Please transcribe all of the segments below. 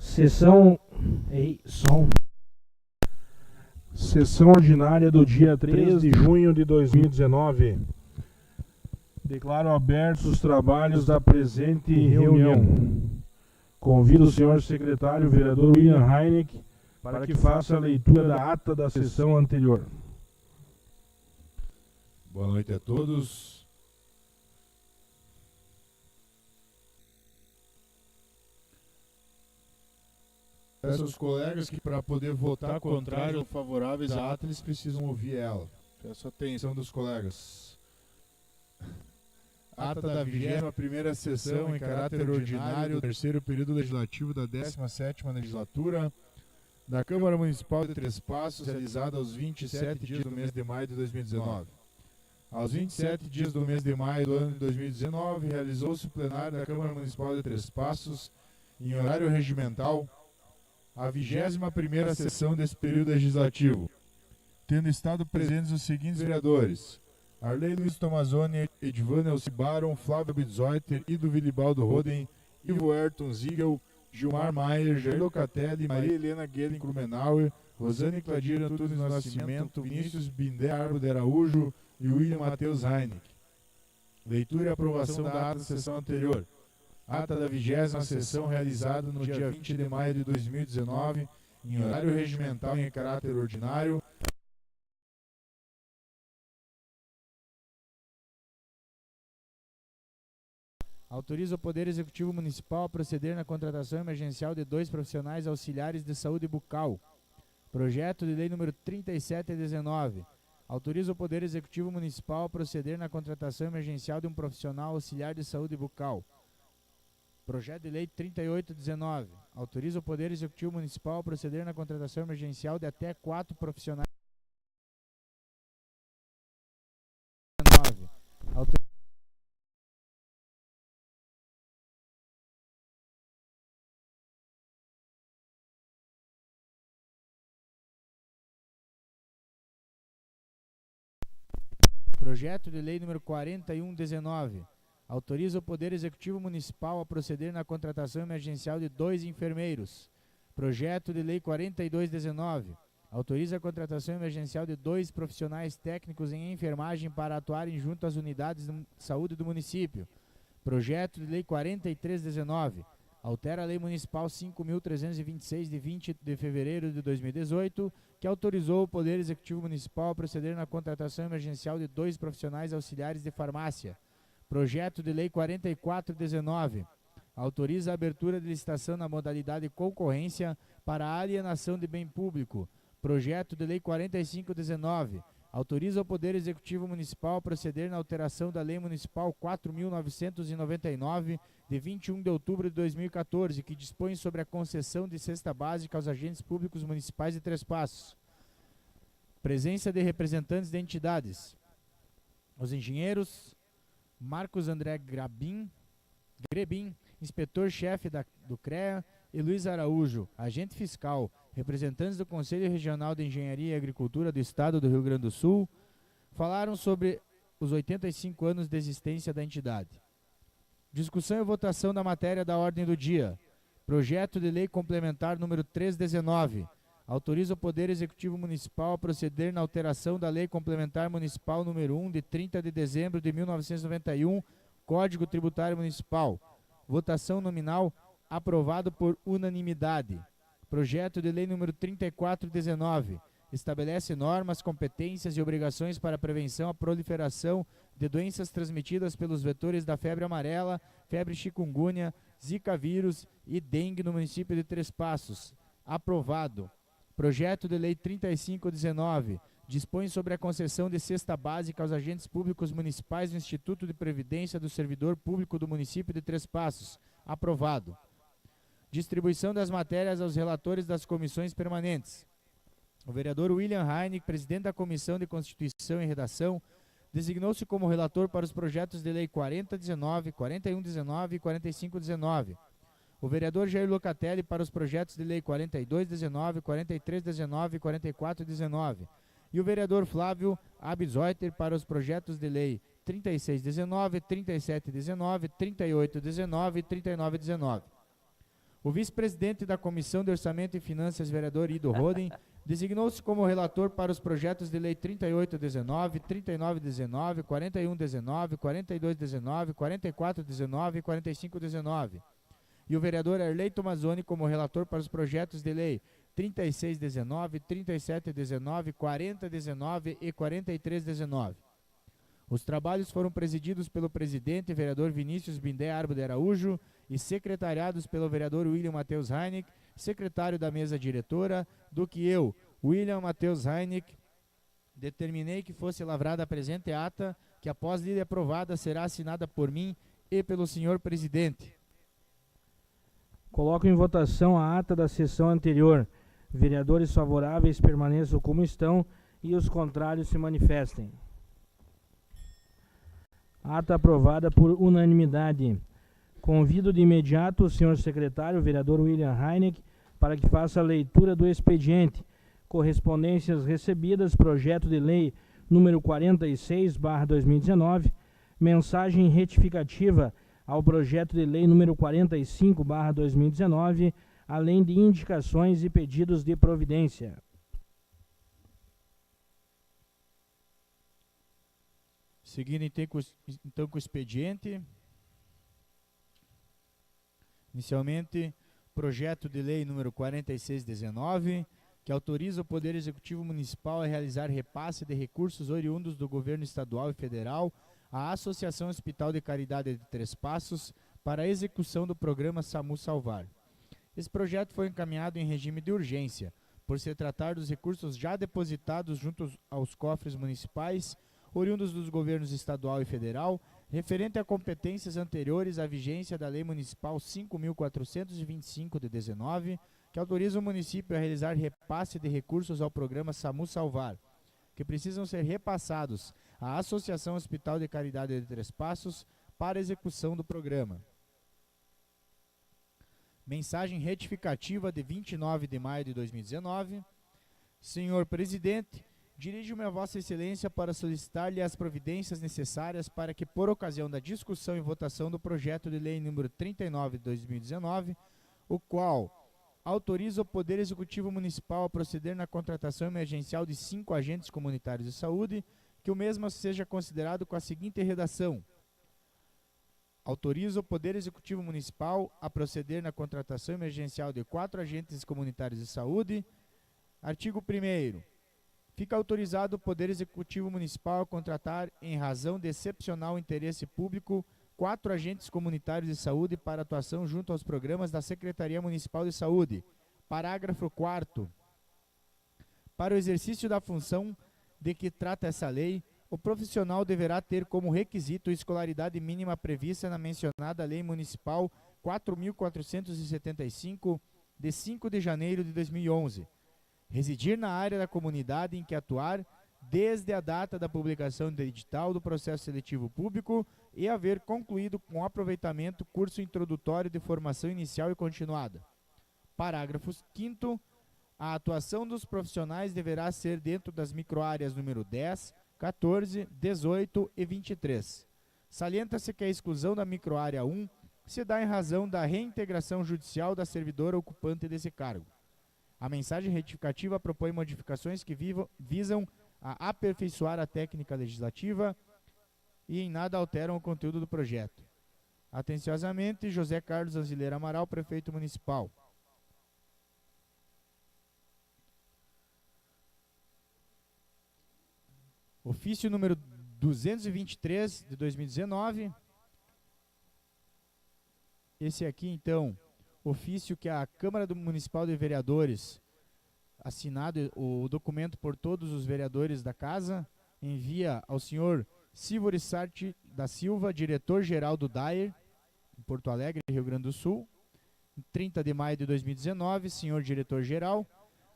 Sessão ordinária do dia 3 de junho de 2019. Declaro abertos os trabalhos da presente reunião. Convido o senhor secretário, vereador William Heineck, para que faça a leitura da ata da sessão anterior. Boa noite a todos. Peço aos colegas que, para poder votar contrário ou favoráveis à ata, eles precisam ouvir ela. Peço a atenção dos colegas. Ata da 21ª sessão em caráter ordinário do terceiro período legislativo da 17ª legislatura da Câmara Municipal de Três Passos, realizada aos 27 dias do mês de maio de 2019. Aos 27 dias do mês de maio do ano de 2019, realizou-se o plenário da Câmara Municipal de Três Passos, em horário regimental, a 21ª sessão desse período legislativo, tendo estado presentes os seguintes vereadores: Arley Luiz Tomazoni, Edvânia Alcibaron, Flávio Bidzeuter, Ido Vilibaldo Roden, Ivo Ayrton Ziegel, Gilmar Maier, Jair Locatelli, Maria Helena Guelin Krumenauer, Rosane Cladir Antunes Nascimento, Vinícius Bindé Arbo de Araújo e William Matheus Heineck. Leitura e aprovação da ata da sessão anterior. Ata da 20ª sessão realizada no dia 20 de maio de 2019, em horário regimental e em caráter ordinário. Autoriza o Poder Executivo Municipal a proceder na contratação emergencial de 2 profissionais auxiliares de saúde bucal. Projeto de Lei número 3719. Autoriza o Poder Executivo Municipal a proceder na contratação emergencial de um profissional auxiliar de saúde bucal. Projeto de Lei 3819. Autoriza o Poder Executivo Municipal a proceder na contratação emergencial de até 4 profissionais. Projeto de Lei número 4119. Autoriza o Poder Executivo Municipal a proceder na contratação emergencial de 2 enfermeiros. Projeto de Lei 4219. Autoriza a contratação emergencial de 2 profissionais técnicos em enfermagem para atuarem junto às unidades de saúde do município. Projeto de Lei 4319, altera a Lei Municipal 5.326, de 20 de fevereiro de 2018, que autorizou o Poder Executivo Municipal a proceder na contratação emergencial de 2 profissionais auxiliares de farmácia. Projeto de Lei 4419, autoriza a abertura de licitação na modalidade concorrência para a alienação de bem público. Projeto de Lei 4519, autoriza o Poder Executivo Municipal a proceder na alteração da Lei Municipal 4.999, de 21 de outubro de 2014, que dispõe sobre a concessão de cesta básica aos agentes públicos municipais de Três Passos. Presença de representantes de entidades. Os engenheiros Marcos André Grebin, inspetor-chefe do CREA, e Luiz Araújo, agente fiscal, representantes do Conselho Regional de Engenharia e Agricultura do Estado do Rio Grande do Sul, falaram sobre os 85 anos de existência da entidade. Discussão e votação da matéria da ordem do dia. Projeto de Lei Complementar número 319, autoriza o Poder Executivo Municipal a proceder na alteração da Lei Complementar Municipal número 1, de 30 de dezembro de 1991, Código Tributário Municipal. Votação nominal, aprovado por unanimidade. Projeto de Lei número 3419, estabelece normas, competências e obrigações para a prevenção à proliferação de doenças transmitidas pelos vetores da febre amarela, febre chikungunya, zika vírus e dengue no município de Três Passos. Aprovado. Projeto de Lei 3519, dispõe sobre a concessão de cesta básica aos agentes públicos municipais do Instituto de Previdência do Servidor Público do município de Três Passos. Aprovado. Distribuição das matérias aos relatores das comissões permanentes. O vereador William Heineck, presidente da Comissão de Constituição e Redação, designou-se como relator para os projetos de lei 4019, 4119 e 4519. O vereador Jair Locatelli para os projetos de lei 4219, 4319 e 4419. E o vereador Flávio Abzoiter para os projetos de lei 3619, 3719, 3819 e 3919. O vice-presidente da Comissão de Orçamento e Finanças, vereador Ido Roden, designou-se como relator para os projetos de lei 3819, 3919, 4119, 4219, 4419 e 4519. E o vereador Arley Tomazoni como relator para os projetos de lei 3619, 3719, 4019 e 4319. Os trabalhos foram presididos pelo presidente, vereador Vinícius Bindé Arbo de Araújo, e secretariados pelo vereador William Matheus Heineck, secretário da mesa diretora, do que eu, William Matheus Heineck, determinei que fosse lavrada a presente ata, que após lida aprovada será assinada por mim e pelo senhor presidente. Coloco em votação a ata da sessão anterior. Vereadores favoráveis permaneçam como estão e os contrários se manifestem. Ata aprovada por unanimidade. Convido de imediato o senhor secretário, vereador William Heineck, para que faça a leitura do expediente. Correspondências recebidas, projeto de lei número 46/2019, mensagem retificativa ao projeto de lei número 45/2019, além de indicações e pedidos de providência. Seguindo então com o expediente. Inicialmente, projeto de lei número 4619, que autoriza o Poder Executivo Municipal a realizar repasse de recursos oriundos do governo estadual e federal à Associação Hospital de Caridade de Três Passos para a execução do programa SAMU Salvar. Esse projeto foi encaminhado em regime de urgência, por se tratar dos recursos já depositados junto aos cofres municipais, oriundos dos governos estadual e federal, referente a competências anteriores à vigência da Lei Municipal 5.425 de 19, que autoriza o município a realizar repasse de recursos ao programa SAMU Salvar, que precisam ser repassados à Associação Hospital de Caridade de Três Passos para execução do programa. Mensagem retificativa de 29 de maio de 2019. Senhor Presidente, dirijo-me a Vossa Excelência para solicitar-lhe as providências necessárias para que, por ocasião da discussão e votação do projeto de lei número 39 de 2019, o qual autoriza o Poder Executivo Municipal a proceder na contratação emergencial de 5 agentes comunitários de saúde, que o mesmo seja considerado com a seguinte redação: Autoriza o Poder Executivo Municipal a proceder na contratação emergencial de 4 agentes comunitários de saúde. Artigo 1º. Fica autorizado o Poder Executivo Municipal a contratar, em razão de excepcional interesse público, 4 agentes comunitários de saúde para atuação junto aos programas da Secretaria Municipal de Saúde. Parágrafo 4º. Para o exercício da função de que trata essa lei, o profissional deverá ter como requisito a escolaridade mínima prevista na mencionada Lei Municipal 4.475, de 5 de janeiro de 2011. Residir na área da comunidade em que atuar, desde a data da publicação do edital do processo seletivo público e haver concluído com aproveitamento curso introdutório de formação inicial e continuada. Parágrafo 5º. A atuação dos profissionais deverá ser dentro das microáreas número 10, 14, 18 e 23. Salienta-se que a exclusão da microárea 1 se dá em razão da reintegração judicial da servidora ocupante desse cargo. A mensagem retificativa propõe modificações que visam a aperfeiçoar a técnica legislativa e em nada alteram o conteúdo do projeto. Atenciosamente, José Carlos Anzileira Amaral, Prefeito Municipal. Ofício número 223 de 2019. Esse aqui, então, ofício que a Câmara Municipal de Vereadores, assinado o documento por todos os vereadores da casa, envia ao senhor Silvio Rissarte da Silva, diretor-geral do DAER, em Porto Alegre, Rio Grande do Sul. Em 30 de maio de 2019, senhor diretor-geral,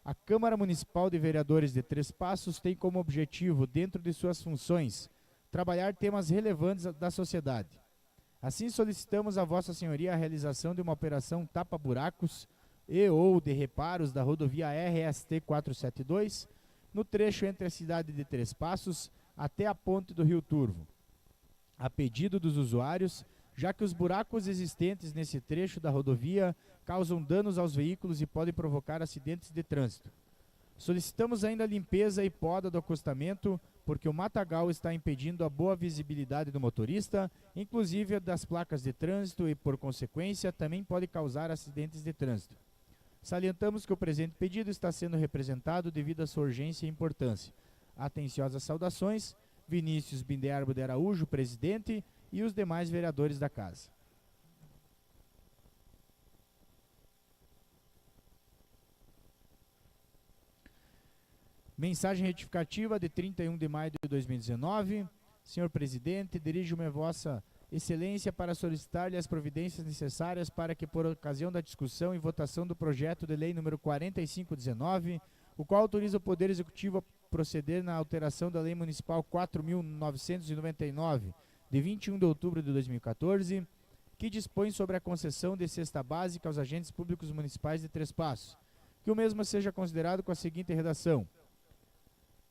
a Câmara Municipal de Vereadores de Três Passos tem como objetivo, dentro de suas funções, trabalhar temas relevantes da sociedade. Assim, solicitamos a Vossa Senhoria a realização de uma operação tapa-buracos e ou de reparos da rodovia RST 472, no trecho entre a cidade de Três Passos até a ponte do Rio Turvo, a pedido dos usuários, já que os buracos existentes nesse trecho da rodovia causam danos aos veículos e podem provocar acidentes de trânsito. Solicitamos ainda a limpeza e poda do acostamento, porque o matagal está impedindo a boa visibilidade do motorista, inclusive das placas de trânsito e, por consequência, também pode causar acidentes de trânsito. Salientamos que o presente pedido está sendo representado devido à sua urgência e importância. Atenciosas saudações, Vinícius Binderbo de Araújo, presidente, e os demais vereadores da casa. Mensagem retificativa de 31 de maio de 2019. Senhor presidente, dirijo-me a Vossa Excelência para solicitar-lhe as providências necessárias para que, por ocasião da discussão e votação do projeto de lei número 4519, o qual autoriza o Poder Executivo a proceder na alteração da Lei Municipal 4.999, de 21 de outubro de 2014, que dispõe sobre a concessão de cesta básica aos agentes públicos municipais de Três Passos, que o mesmo seja considerado com a seguinte redação.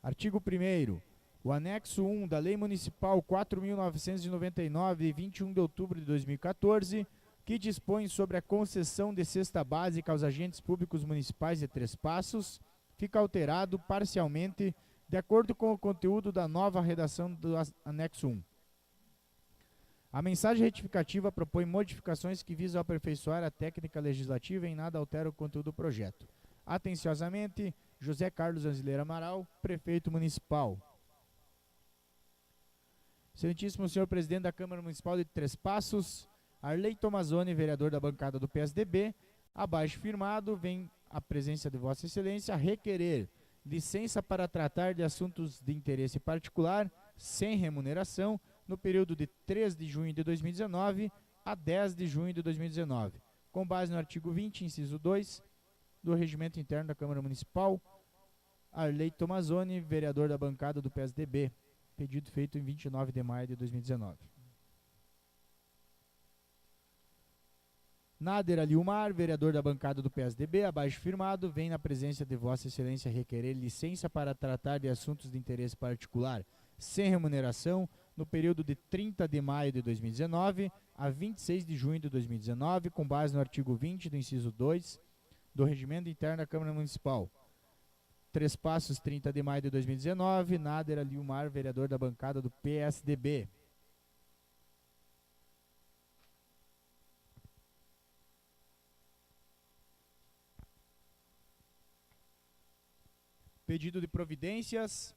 Artigo 1º. O anexo 1 da Lei Municipal 4.999, de 21 de outubro de 2014, que dispõe sobre a concessão de cesta básica aos agentes públicos municipais de Três Passos, fica alterado parcialmente de acordo com o conteúdo da nova redação do anexo 1. A mensagem retificativa propõe modificações que visam aperfeiçoar a técnica legislativa e em nada altera o conteúdo do projeto. Atenciosamente, José Carlos Anzileira Amaral, Prefeito Municipal. Excelentíssimo senhor Presidente da Câmara Municipal de Três Passos, Arley Tomazoni, vereador da bancada do PSDB, abaixo firmado, vem a presença de Vossa Excelência requerer licença para tratar de assuntos de interesse particular, sem remuneração, no período de 3 de junho de 2019 a 10 de junho de 2019, com base no artigo 20, inciso 2, do Regimento Interno da Câmara Municipal. Arley Tomazoni, vereador da bancada do PSDB. Pedido feito em 29 de maio de 2019. Nader Aliumar, vereador da bancada do PSDB, abaixo firmado, vem na presença de Vossa Excelência requerer licença para tratar de assuntos de interesse particular, sem remuneração, no período de 30 de maio de 2019 a 26 de junho de 2019, com base no artigo 20 do inciso 2 do Regimento Interno da Câmara Municipal. Três Passos, 30 de maio de 2019, Nader Aliumar, vereador da bancada do PSDB. Pedido de providências.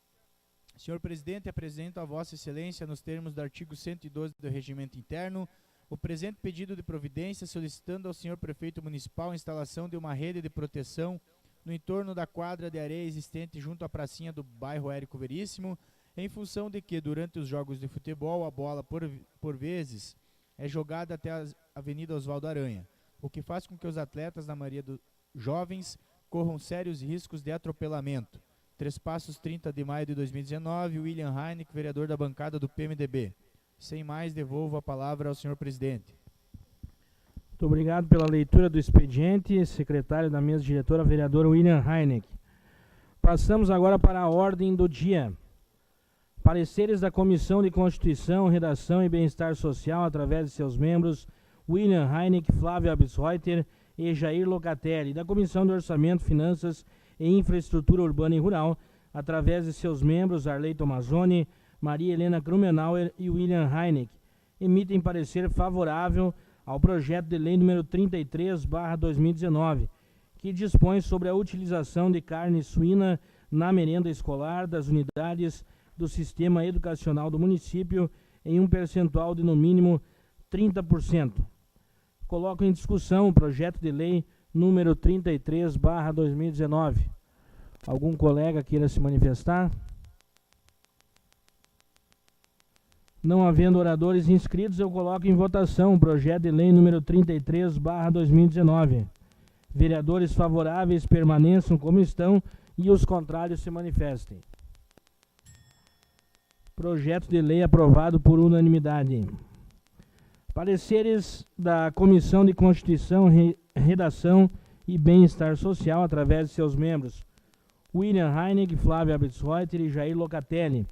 Senhor presidente, apresento a Vossa Excelência, nos termos do artigo 112 do Regimento Interno, o presente pedido de providência solicitando ao senhor prefeito municipal a instalação de uma rede de proteção no entorno da quadra de areia existente junto à pracinha do bairro Érico Veríssimo, em função de que, durante os jogos de futebol, a bola, por vezes, é jogada até a Avenida Oswaldo Aranha, o que faz com que os atletas, na maioria dos jovens, corram sérios riscos de atropelamento. 3 Passos, 30 de maio de 2019, William Heineck, vereador da bancada do PMDB. Sem mais, devolvo a palavra ao senhor presidente. Muito obrigado pela leitura do expediente, secretário da mesa diretora, vereador William Heineck. Passamos agora para a ordem do dia. Pareceres da Comissão de Constituição, Redação e Bem-Estar Social, através de seus membros, William Heineck, Flávio Abisreuter e Jair Locatelli, da Comissão de Orçamento, Finanças e Infraestrutura Urbana e Rural, através de seus membros, Arley Tomazoni, Maria Helena Krumenauer e William Heineck, emitem parecer favorável ao projeto de lei número 33/2019, que dispõe sobre a utilização de carne suína na merenda escolar das unidades do sistema educacional do município em um percentual de no mínimo 30%. Coloco em discussão o projeto de lei número 33/2019. Algum colega queira se manifestar? Não havendo oradores inscritos, eu coloco em votação o projeto de lei número 33/2019. Vereadores favoráveis permaneçam como estão e os contrários se manifestem. Projeto de lei aprovado por unanimidade. Pareceres da Comissão de Constituição, Redação e Bem-Estar Social, através de seus membros, William Heineck, Flávio Abisreuter e Jair Locatelli,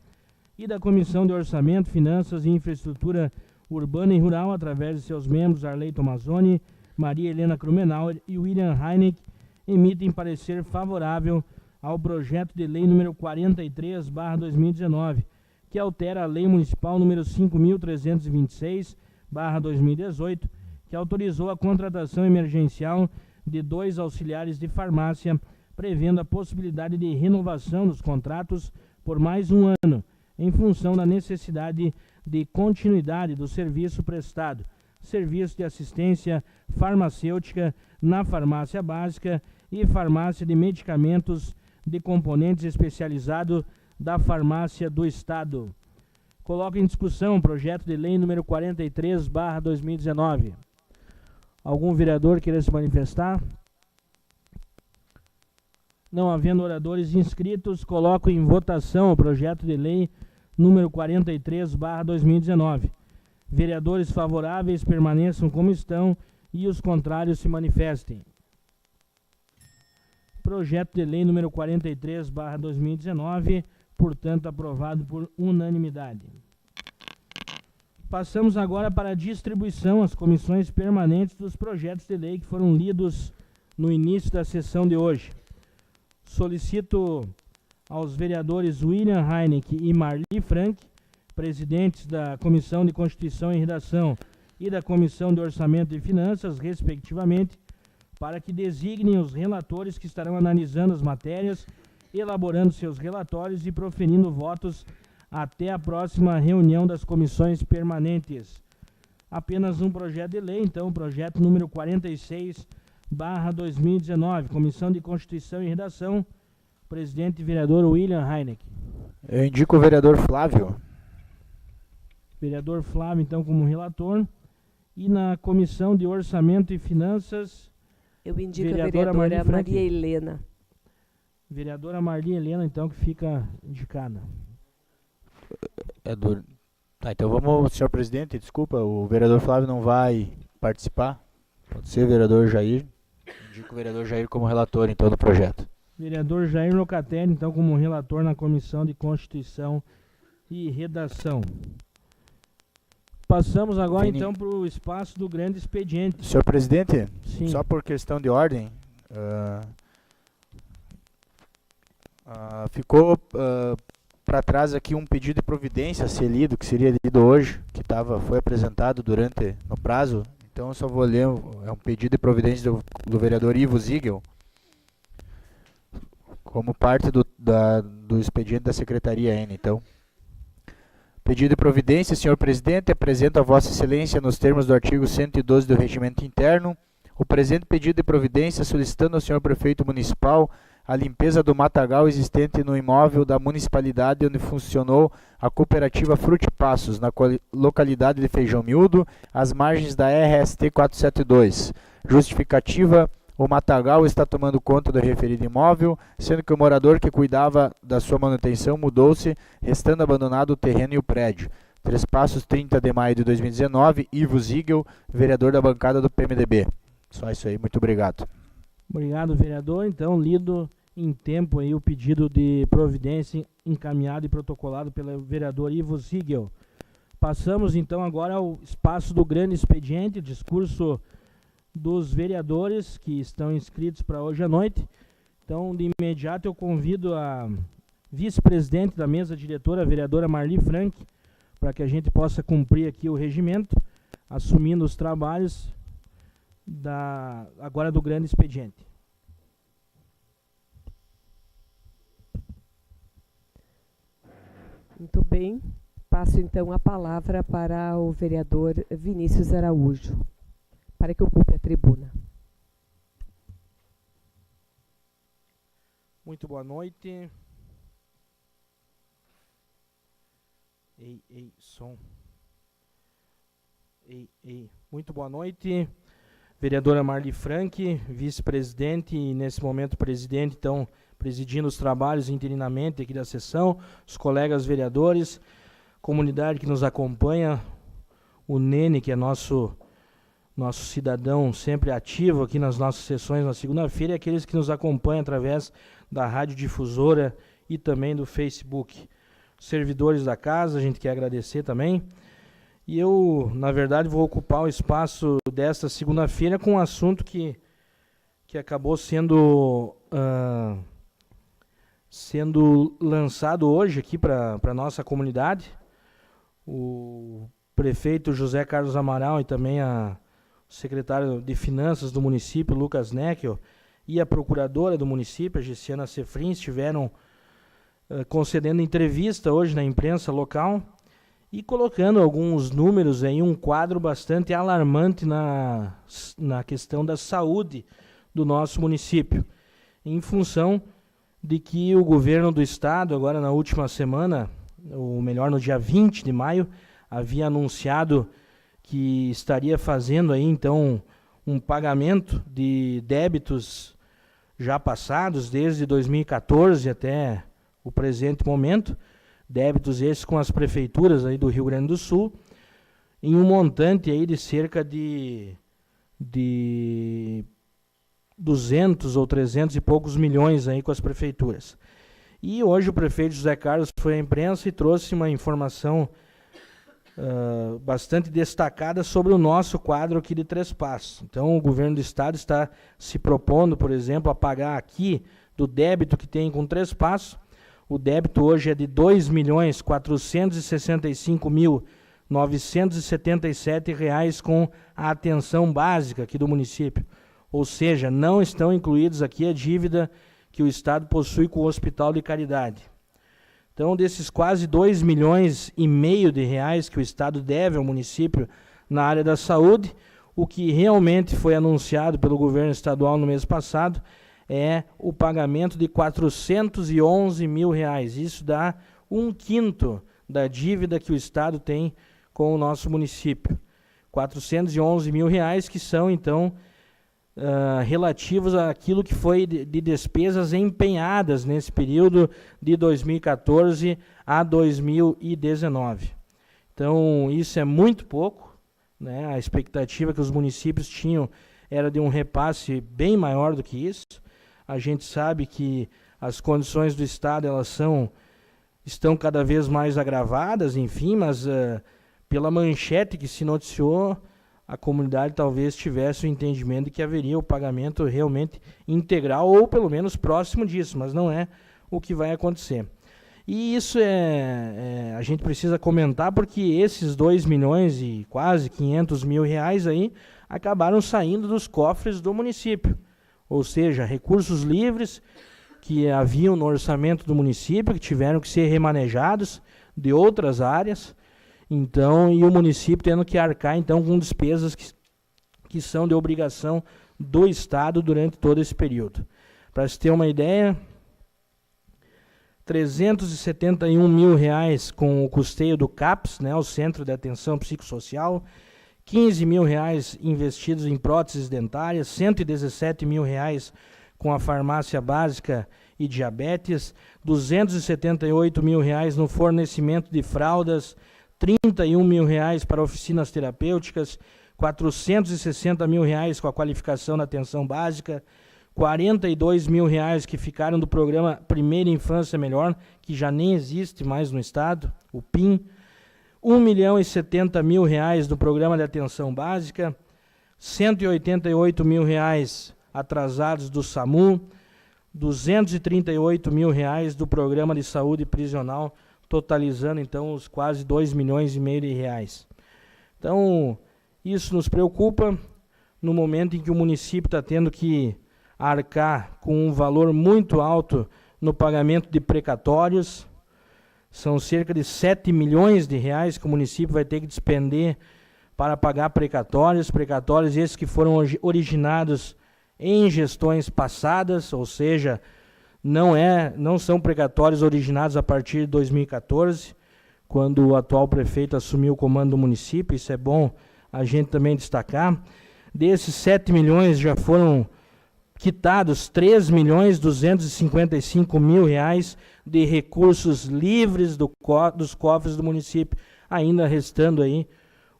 e da Comissão de Orçamento, Finanças e Infraestrutura Urbana e Rural, através de seus membros, Arley Tomazoni, Maria Helena Krumenauer e William Heineck, emitem parecer favorável ao projeto de lei número 43/2019, que altera a Lei Municipal número 5.326/2018, que autorizou a contratação emergencial de 2 auxiliares de farmácia, prevendo a possibilidade de renovação dos contratos por mais um ano, em função da necessidade de continuidade do serviço prestado, serviço de assistência farmacêutica na farmácia básica e farmácia de medicamentos de componentes especializados da farmácia do Estado. Coloco em discussão o projeto de lei número 43/2019. Algum vereador queira se manifestar? Não havendo oradores inscritos, coloco em votação o projeto de lei número 43/2019. Vereadores favoráveis permaneçam como estão e os contrários se manifestem. Projeto de lei número 43/2019, portanto aprovado por unanimidade. Passamos agora para a distribuição às comissões permanentes dos projetos de lei que foram lidos no início da sessão de hoje. Solicito aos vereadores William Heineck e Marli Frank, presidentes da Comissão de Constituição e Redação e da Comissão de Orçamento e Finanças, respectivamente, para que designem os relatores que estarão analisando as matérias, elaborando seus relatórios e proferindo votos até a próxima reunião das comissões permanentes. Apenas um projeto de lei, então, o projeto número 46/2019, Comissão de Constituição e Redação, presidente e vereador William Heineck. Eu indico o vereador Flávio. Vereador Flávio, então, como relator. E na Comissão de Orçamento e Finanças, eu indico a vereadora Maria Helena. Vereadora Maria Helena, então, que fica indicada. Então vamos, senhor presidente, desculpa, o vereador Flávio não vai participar. Pode ser o vereador Jair. Indico o vereador Jair como relator, então, do projeto. Vereador Jair Locatelli, então, como relator na Comissão de Constituição e Redação. Passamos agora, então, para o espaço do grande expediente. Senhor presidente, Sim. Só por questão de ordem, ficou para trás aqui um pedido de providência a ser lido, que seria lido hoje, que foi apresentado no prazo. Então eu só vou ler, é um pedido de providência do vereador Ivo Ziegel. como parte do expediente da Secretaria N, então. Pedido de providência, senhor presidente, apresento a Vossa Excelência, nos termos do artigo 112 do Regimento Interno, o presente pedido de providência solicitando ao senhor prefeito municipal a limpeza do matagal existente no imóvel da municipalidade onde funcionou a cooperativa Frutipassos, na localidade de Feijão Miúdo, às margens da RST 472. Justificativa: o matagal está tomando conta do referido imóvel, sendo que o morador que cuidava da sua manutenção mudou-se, restando abandonado o terreno e o prédio. Três Passos, 30 de maio de 2019, Ivo Ziegel, vereador da bancada do PMDB. Só isso aí, muito obrigado. Obrigado, vereador. Então, lido em tempo aí o pedido de providência encaminhado e protocolado pelo vereador Ivo Ziegel. Passamos então agora ao espaço do grande expediente, discurso dos vereadores que estão inscritos para hoje à noite. Então, de imediato, eu convido a vice-presidente da mesa diretora, a vereadora Marli Frank, para que a gente possa cumprir aqui o regimento, assumindo os trabalhos agora do grande expediente. Muito bem. Passo então a palavra para o vereador Vinícius Araújo, para que ocupe a tribuna. Muito boa noite. Som. Muito boa noite. Vereadora Marli Frank, vice-presidente e nesse momento presidente, então, presidindo os trabalhos interinamente aqui da sessão, os colegas vereadores, comunidade que nos acompanha, o Nene, que é nosso cidadão sempre ativo aqui nas nossas sessões na segunda-feira, e aqueles que nos acompanham através da rádio difusora e também do Facebook. Os servidores da casa, a gente quer agradecer também. E eu, na verdade, vou ocupar o espaço desta segunda-feira com um assunto que acabou sendo lançado hoje aqui para a nossa comunidade. O prefeito José Carlos Amaral e também o secretário de Finanças do município, Lucas Neckel, e a procuradora do município, a Gessiana Sefrin, estiveram concedendo entrevista hoje na imprensa local e colocando alguns números aí, um quadro bastante alarmante na questão da saúde do nosso município, em função de que o governo do estado, agora na última semana, ou melhor, no dia 20 de maio, havia anunciado que estaria fazendo aí, então, um pagamento de débitos já passados, desde 2014 até o presente momento, débitos esses com as prefeituras aí do Rio Grande do Sul, em um montante aí de cerca de 200 ou 300 e poucos milhões aí com as prefeituras. E hoje o prefeito José Carlos foi à imprensa e trouxe uma informação bastante destacada sobre o nosso quadro aqui de Três Passos. Então o governo do estado está se propondo, por exemplo, a pagar aqui do débito que tem com Três Passos. O débito hoje é de R$ 2.465.977 com a atenção básica aqui do município. Ou seja, não estão incluídos aqui a dívida que o estado possui com o Hospital de Caridade. Então, desses quase 2,5 milhões de reais que o estado deve ao município na área da saúde, o que realmente foi anunciado pelo governo estadual no mês passado é o pagamento de R$ 411 mil. Isso dá 1/5 da dívida que o estado tem com o nosso município. R$ 411 mil, que são, então, relativos àquilo que foi de despesas empenhadas nesse período de 2014 a 2019. Então, isso é muito pouco, né? A expectativa que os municípios tinham era de um repasse bem maior do que isso. A gente sabe que as condições do estado estão cada vez mais agravadas, enfim, mas pela manchete que se noticiou, a comunidade talvez tivesse o entendimento de que haveria o pagamento realmente integral, ou pelo menos próximo disso, mas não é o que vai acontecer. E isso a gente precisa comentar porque esses 2 milhões e quase 500 mil reais aí acabaram saindo dos cofres do município. Ou seja, recursos livres que haviam no orçamento do município, que tiveram que ser remanejados de outras áreas, então, e o município tendo que arcar então com despesas que são de obrigação do Estado durante todo esse período. Para se ter uma ideia, R$371 mil com o custeio do CAPS, né, o Centro de Atenção Psicossocial, R$15 mil investidos em próteses dentárias, R$117 mil com a farmácia básica e diabetes, R$278 mil no fornecimento de fraldas, R$31 mil para oficinas terapêuticas, R$460 mil com a qualificação na atenção básica, R$42 mil que ficaram do programa Primeira Infância Melhor, que já nem existe mais no Estado, o PIM, R$1.070 mil do programa de atenção básica, R$188 mil atrasados do SAMU, R$238 mil do programa de saúde prisional, totalizando então os quase R$2,5 milhões. Então, isso nos preocupa no momento em que o município está tendo que arcar com um valor muito alto no pagamento de precatórios. São cerca de R$7 milhões que o município vai ter que despender para pagar precatórios esses que foram originados em gestões passadas, ou seja, não são precatórios originados a partir de 2014, quando o atual prefeito assumiu o comando do município. Isso é bom a gente também destacar. Desses 7 milhões já foram quitados R$3.255.000 de recursos livres dos cofres do município, ainda restando aí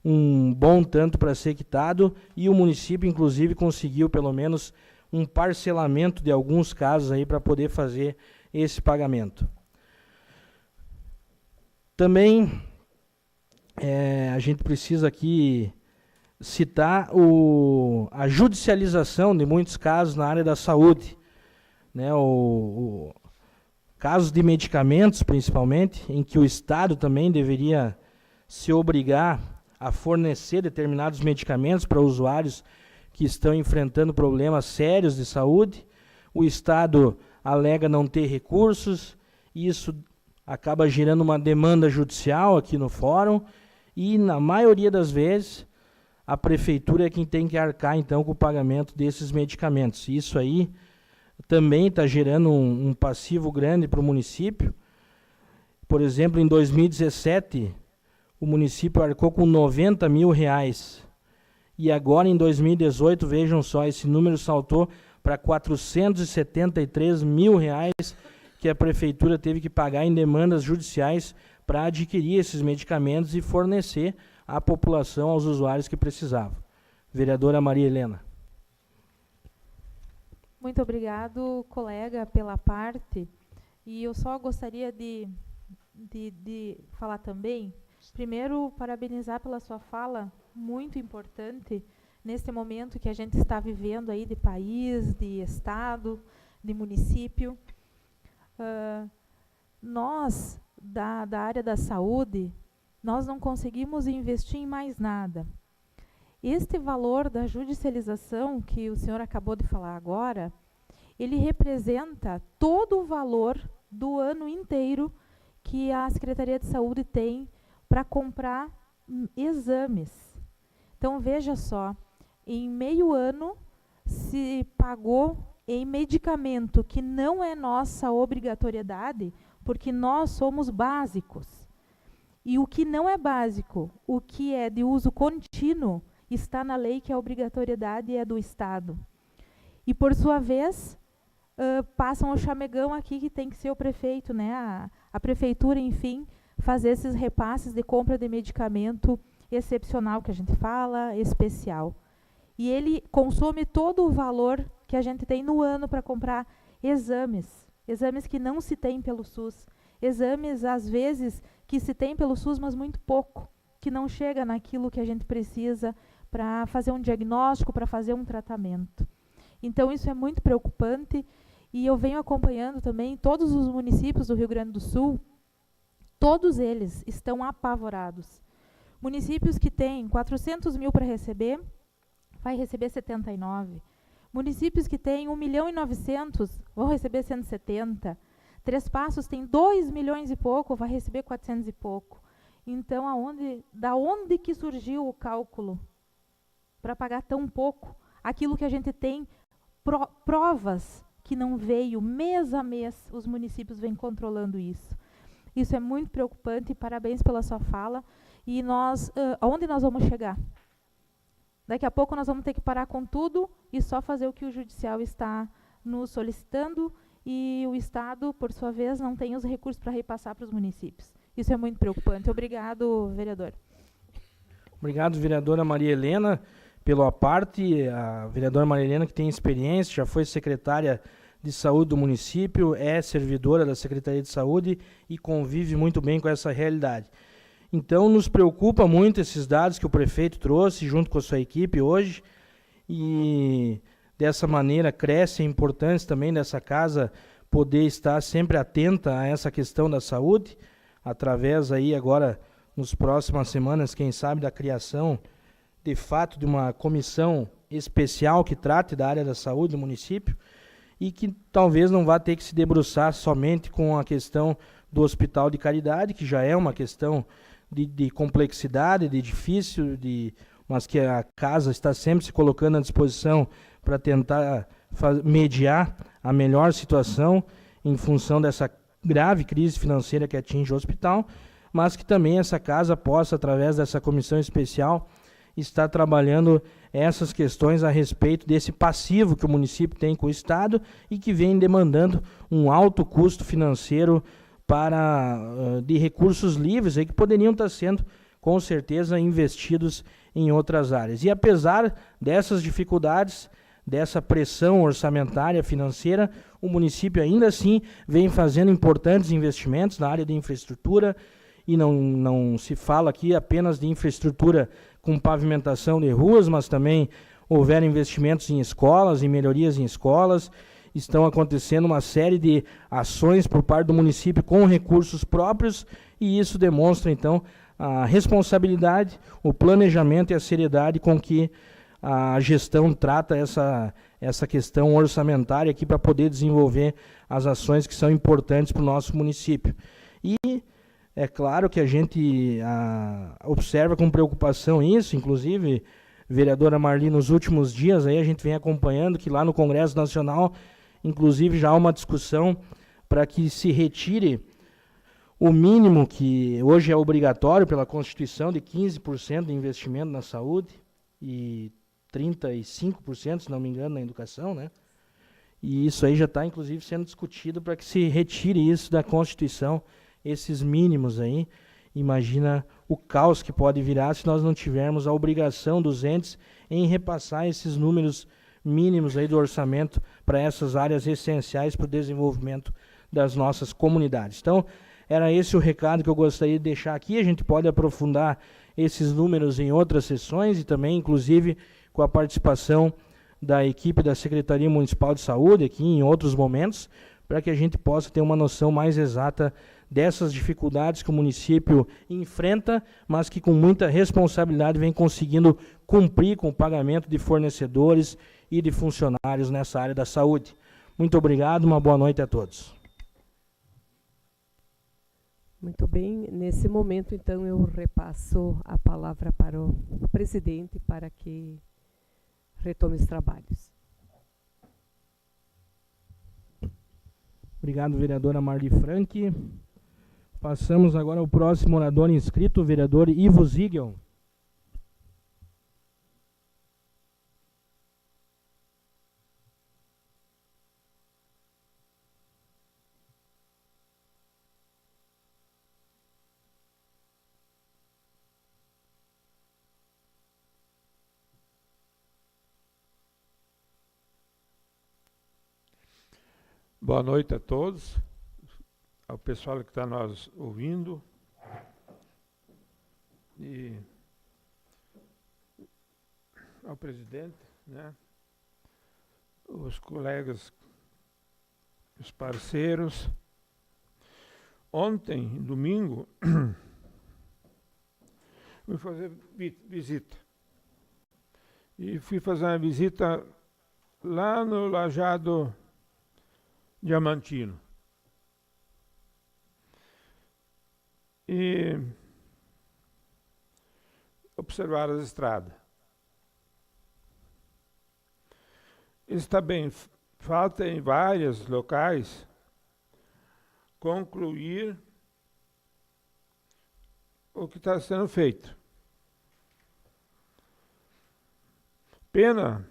um bom tanto para ser quitado, e o município inclusive conseguiu pelo menos um parcelamento de alguns casos aí para poder fazer esse pagamento. Também a gente precisa aqui citar a judicialização de muitos casos na área da saúde, né, casos de medicamentos, principalmente, em que o Estado também deveria se obrigar a fornecer determinados medicamentos para usuários que estão enfrentando problemas sérios de saúde. O Estado alega não ter recursos, e isso acaba gerando uma demanda judicial aqui no fórum, e na maioria das vezes a prefeitura é quem tem que arcar então com o pagamento desses medicamentos. Isso aí também está gerando um passivo grande para o município. Por exemplo, em 2017, o município arcou com R$90 mil, e agora em 2018, vejam só, esse número saltou para R$473 mil que a prefeitura teve que pagar em demandas judiciais para adquirir esses medicamentos e fornecer à população, aos usuários que precisavam. Vereadora Maria Helena. Muito obrigado, colega, pela parte. E eu só gostaria de falar também, primeiro, parabenizar pela sua fala, muito importante, nesse momento que a gente está vivendo aí de país, de estado, de município. Nós, da área da saúde, nós não conseguimos investir em mais nada. Este valor da judicialização, que o senhor acabou de falar agora, ele representa todo o valor do ano inteiro que a Secretaria de Saúde tem para comprar exames. Então, veja só, em meio ano se pagou em medicamento que não é nossa obrigatoriedade, porque nós somos básicos. E o que não é básico, o que é de uso contínuo, está na lei, que a obrigatoriedade é do Estado. E, por sua vez, passam o chamegão aqui, que tem que ser o prefeito, né? A prefeitura, enfim, fazer esses repasses de compra de medicamento excepcional, que a gente fala, especial. E ele consome todo o valor que a gente tem no ano para comprar exames que não se tem pelo SUS, exames, às vezes, que se tem pelo SUS, mas muito pouco, que não chega naquilo que a gente precisa para fazer um diagnóstico, para fazer um tratamento. Então, isso é muito preocupante, e eu venho acompanhando também todos os municípios do Rio Grande do Sul, todos eles estão apavorados. Municípios que têm 400 mil para receber, vai receber 79. Municípios que têm 1.900.000 vão receber 170. Três Passos tem 2 milhões e pouco, vai receber 400 e pouco. Então, da onde que surgiu o cálculo para pagar tão pouco? Aquilo que a gente tem provas que não veio mês a mês, os municípios vêm controlando isso. Isso é muito preocupante, parabéns pela sua fala. E nós, aonde nós vamos chegar? Daqui a pouco nós vamos ter que parar com tudo e só fazer o que o judicial está nos solicitando, e o Estado, por sua vez, não tem os recursos para repassar para os municípios. Isso é muito preocupante. Obrigado, vereador. Obrigado, vereadora Maria Helena, pela parte. A vereadora Maria Helena, que tem experiência, já foi secretária de saúde do município, é servidora da Secretaria de Saúde e convive muito bem com essa realidade. Então, nos preocupa muito esses dados que o prefeito trouxe junto com a sua equipe hoje, e dessa maneira cresce a importância também dessa casa poder estar sempre atenta a essa questão da saúde, através aí agora, nas próximas semanas, quem sabe, da criação, de fato, de uma comissão especial que trate da área da saúde do município, e que talvez não vá ter que se debruçar somente com a questão do hospital de caridade, que já é uma questão de complexidade, de difícil, mas que a casa está sempre se colocando à disposição para tentar mediar a melhor situação em função dessa grave crise financeira que atinge o hospital, mas que também essa casa possa, através dessa comissão especial, estar trabalhando essas questões a respeito desse passivo que o município tem com o Estado e que vem demandando um alto custo financeiro de recursos livres aí, que poderiam estar sendo, com certeza, investidos em outras áreas. E apesar dessas dificuldades, dessa pressão orçamentária financeira, o município ainda assim vem fazendo importantes investimentos na área de infraestrutura, e não se fala aqui apenas de infraestrutura com pavimentação de ruas, mas também houveram investimentos em escolas, em melhorias em escolas. Estão acontecendo uma série de ações por parte do município com recursos próprios, e isso demonstra, então, a responsabilidade, o planejamento e a seriedade com que a gestão trata essa questão orçamentária aqui para poder desenvolver as ações que são importantes para o nosso município. E é claro que a gente observa com preocupação isso, inclusive, vereadora Marli, nos últimos dias aí a gente vem acompanhando que lá no Congresso Nacional, inclusive, já há uma discussão para que se retire o mínimo que hoje é obrigatório pela Constituição, de 15% de investimento na saúde e 35%, se não me engano, na educação, né? E isso aí já está, inclusive, sendo discutido para que se retire isso da Constituição, esses mínimos aí. Imagina o caos que pode virar se nós não tivermos a obrigação dos entes em repassar esses números mínimos aí do orçamento para essas áreas essenciais para o desenvolvimento das nossas comunidades. Então, era esse o recado que eu gostaria de deixar aqui. A gente pode aprofundar esses números em outras sessões e também, inclusive, com a participação da equipe da Secretaria Municipal de Saúde aqui em outros momentos, para que a gente possa ter uma noção mais exata dessas dificuldades que o município enfrenta, mas que com muita responsabilidade vem conseguindo cumprir com o pagamento de fornecedores e de funcionários nessa área da saúde. Muito obrigado, uma boa noite a todos. Muito bem, nesse momento, então, eu repasso a palavra para o presidente para que retome os trabalhos. Obrigado, vereadora Marli Franck. Passamos agora ao próximo orador inscrito, o vereador Ivo Ziegel. Boa noite a todos, ao pessoal que está nos ouvindo, e ao presidente, né, os colegas, os parceiros. Ontem, domingo, fui fazer visita. E fui fazer uma visita lá no Lajeado Diamantino. E observar as estradas. Está bem, falta em vários locais concluir o que está sendo feito. Pena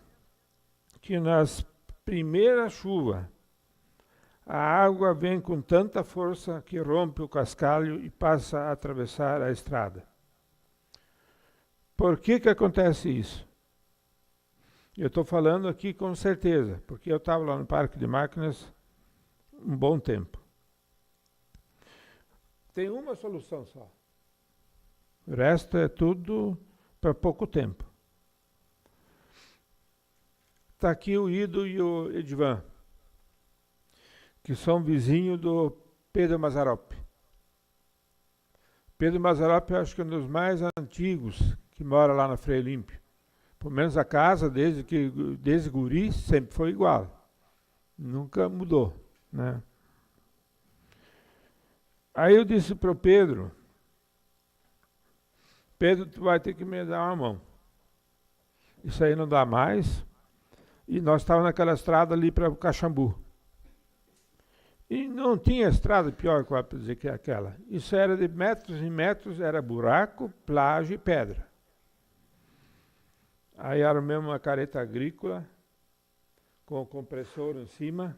que nas primeiras chuvas a água vem com tanta força que rompe o cascalho e passa a atravessar a estrada. Por que acontece isso? Eu estou falando aqui com certeza, porque eu estava lá no Parque de Máquinas um bom tempo. Tem uma solução só. O resto é tudo para pouco tempo. Está aqui o Ido e o Edvan, que são vizinhos do Pedro Mazzaropi. Pedro Mazzaropi, eu acho que é um dos mais antigos que mora lá na Frei Olímpio. Pelo menos a casa, desde guri, sempre foi igual. Nunca mudou, né? Aí eu disse para o Pedro, tu vai ter que me dar uma mão. Isso aí não dá mais. E nós estávamos naquela estrada ali para o Caxambu. E não tinha estrada pior para dizer que aquela. Isso era de metros em metros, era buraco, plágio e pedra. Aí era mesmo uma carreta agrícola, com o compressor em cima,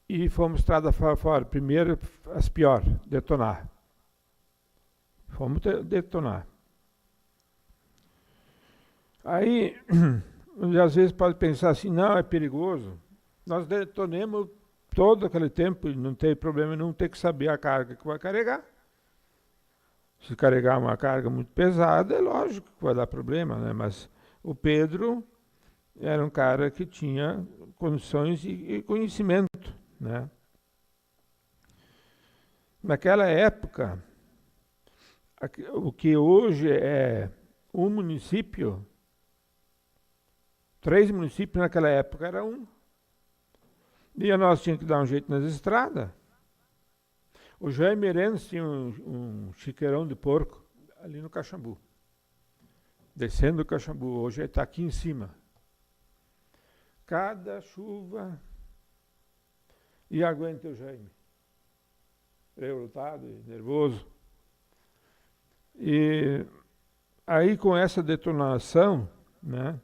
e fomos estrada fora. Primeiro, as piores, detonar. Fomos detonar. Aí, às vezes pode pensar assim, não, é perigoso. Nós detonemos todo aquele tempo e não tem problema nenhum ter que saber a carga que vai carregar. Se carregar uma carga muito pesada, é lógico que vai dar problema, né? Mas o Pedro era um cara que tinha condições e conhecimento, né? Naquela época, o que hoje é um município, 3 municípios naquela época era um. E nós tínhamos que dar um jeito nas estradas. O Jaime Meirelles tinha um chiqueirão de porco ali no Caxambu. Descendo do Caxambu, hoje ele está aqui em cima. Cada chuva e aguenta o Jaime. Revoltado e nervoso. E aí com essa detonação, né,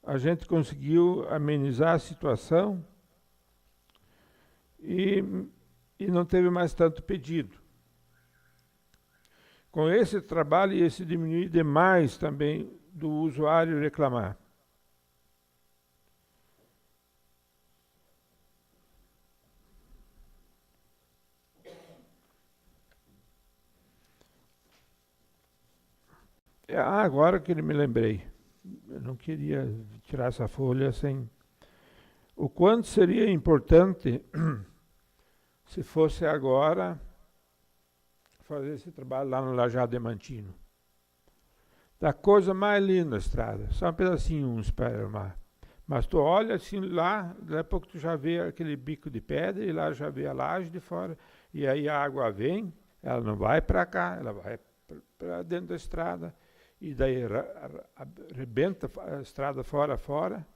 a gente conseguiu amenizar a situação e não teve mais tanto pedido. Com esse trabalho ia se diminuir demais também do usuário reclamar. Agora que me lembrei, eu não queria tirar essa folha sem... O quanto seria importante se fosse agora fazer esse trabalho lá no Lajeado Diamantino. Da coisa mais linda a estrada, só um pedacinho uns para o mar. Mas tu olha assim lá, daqui a pouco tu já vê aquele bico de pedra e lá já vê a laje de fora. E aí a água vem, ela não vai para cá, ela vai para dentro da estrada. E daí arrebenta a estrada fora.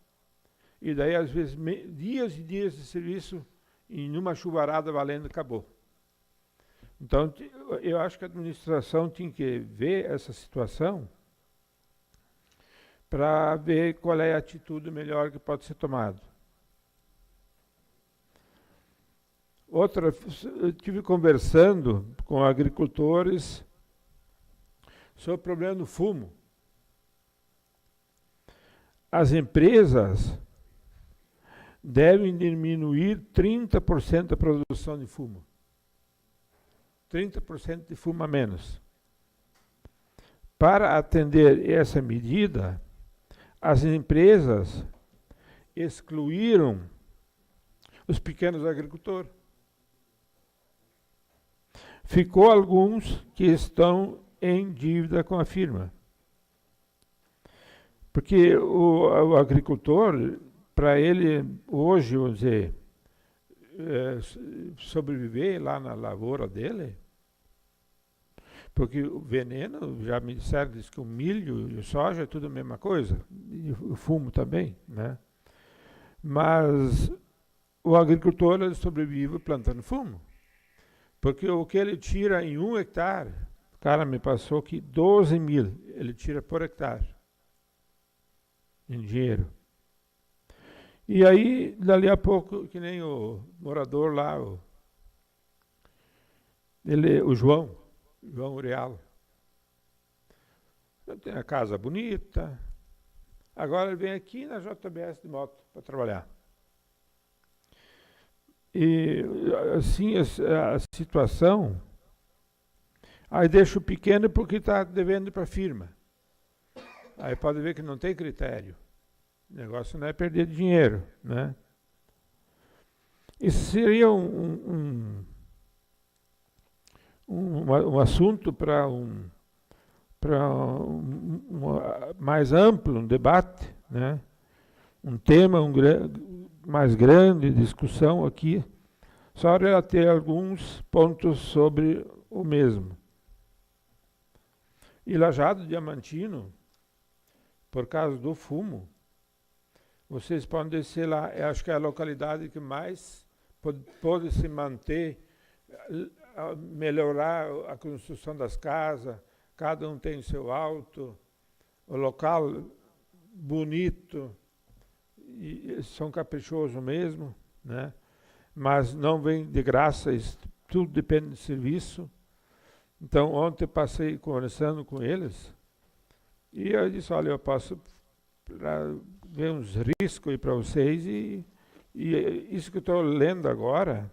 E daí às vezes dias e dias de serviço e numa chuvarada valendo, acabou. Então, eu acho que a administração tinha que ver essa situação para ver qual é a atitude melhor que pode ser tomada. Outra, eu estive conversando com agricultores sobre o problema do fumo. As empresas devem diminuir 30% da produção de fumo. 30% de fumo a menos. Para atender essa medida, as empresas excluíram os pequenos agricultores. Ficou alguns que estão em dívida com a firma. Porque o agricultor, para ele, hoje, vamos dizer, sobreviver lá na lavoura dele, porque o veneno, já me disseram que o milho e o soja é tudo a mesma coisa, e o fumo também, né? Mas o agricultor, ele sobrevive plantando fumo, porque o que ele tira em 1 hectare, o cara me passou que 12 mil ele tira por hectare em dinheiro. E aí, dali a pouco, que nem o morador lá, o João Urealo. Tem a casa bonita. Agora ele vem aqui na JBS de moto para trabalhar. E assim a situação, aí deixa o pequeno porque está devendo para a firma. Aí pode ver que não tem critério. O negócio não é perder dinheiro, né? Isso seria um assunto para mais amplo, um debate, né? Um tema mais grande de discussão aqui, só relater alguns pontos sobre o mesmo. E Lajeado Diamantino, por causa do fumo, vocês podem descer lá, eu acho que é a localidade que mais pode se manter, melhorar a construção das casas, cada um tem o seu alto, o local bonito, e são caprichosos mesmo, né? Mas não vem de graça, isso, tudo depende do serviço. Então, ontem passei conversando com eles, e eu disse, olha, eu posso ver uns riscos aí para vocês, e isso que eu estou lendo agora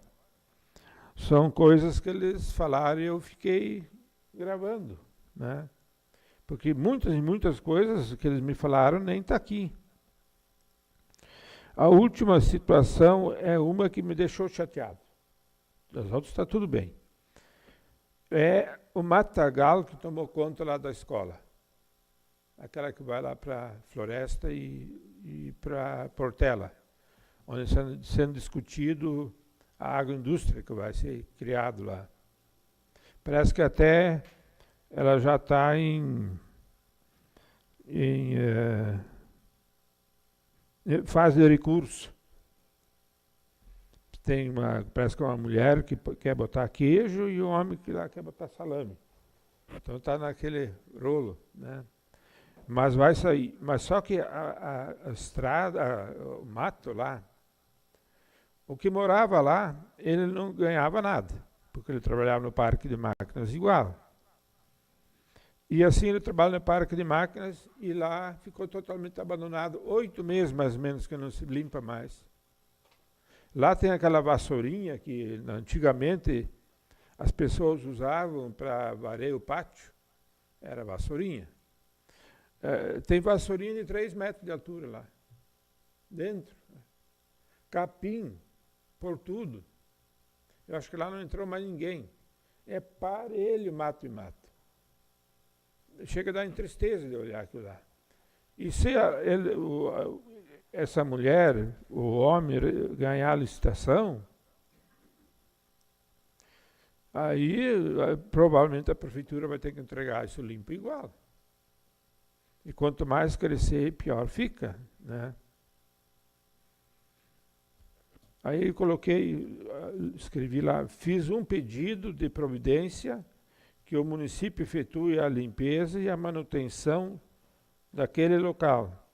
são coisas que eles falaram e eu fiquei gravando, né? Porque muitas coisas que eles me falaram nem está aqui. A última situação é uma que me deixou chateado. Das outras está tudo bem. É o matagal que tomou conta lá da escola. Aquela que vai lá para a Floresta e para Portela, onde está sendo discutido a agroindústria que vai ser criado lá. Parece que até ela já está em fase de recurso. Parece que é uma mulher que quer botar queijo e um homem que lá quer botar salame. Então está naquele rolo, né? Mas vai sair. Mas só que a estrada, o mato lá, o que morava lá, ele não ganhava nada, porque ele trabalhava no parque de máquinas igual. E assim ele trabalha no parque de máquinas e lá ficou totalmente abandonado, 8 meses mais ou menos que não se limpa mais. Lá tem aquela vassourinha que antigamente as pessoas usavam para varrer o pátio, era vassourinha. Tem vassourinha de 3 metros de altura lá, dentro. Capim, por tudo. Eu acho que lá não entrou mais ninguém. É parelho mato e mato. Chega a dar em tristeza de olhar aquilo lá. E se essa mulher, o homem, ganhar a licitação, aí provavelmente a prefeitura vai ter que entregar isso limpo igual. E quanto mais crescer, pior fica, né? Aí eu escrevi lá, fiz um pedido de providência que o município efetue a limpeza e a manutenção daquele local,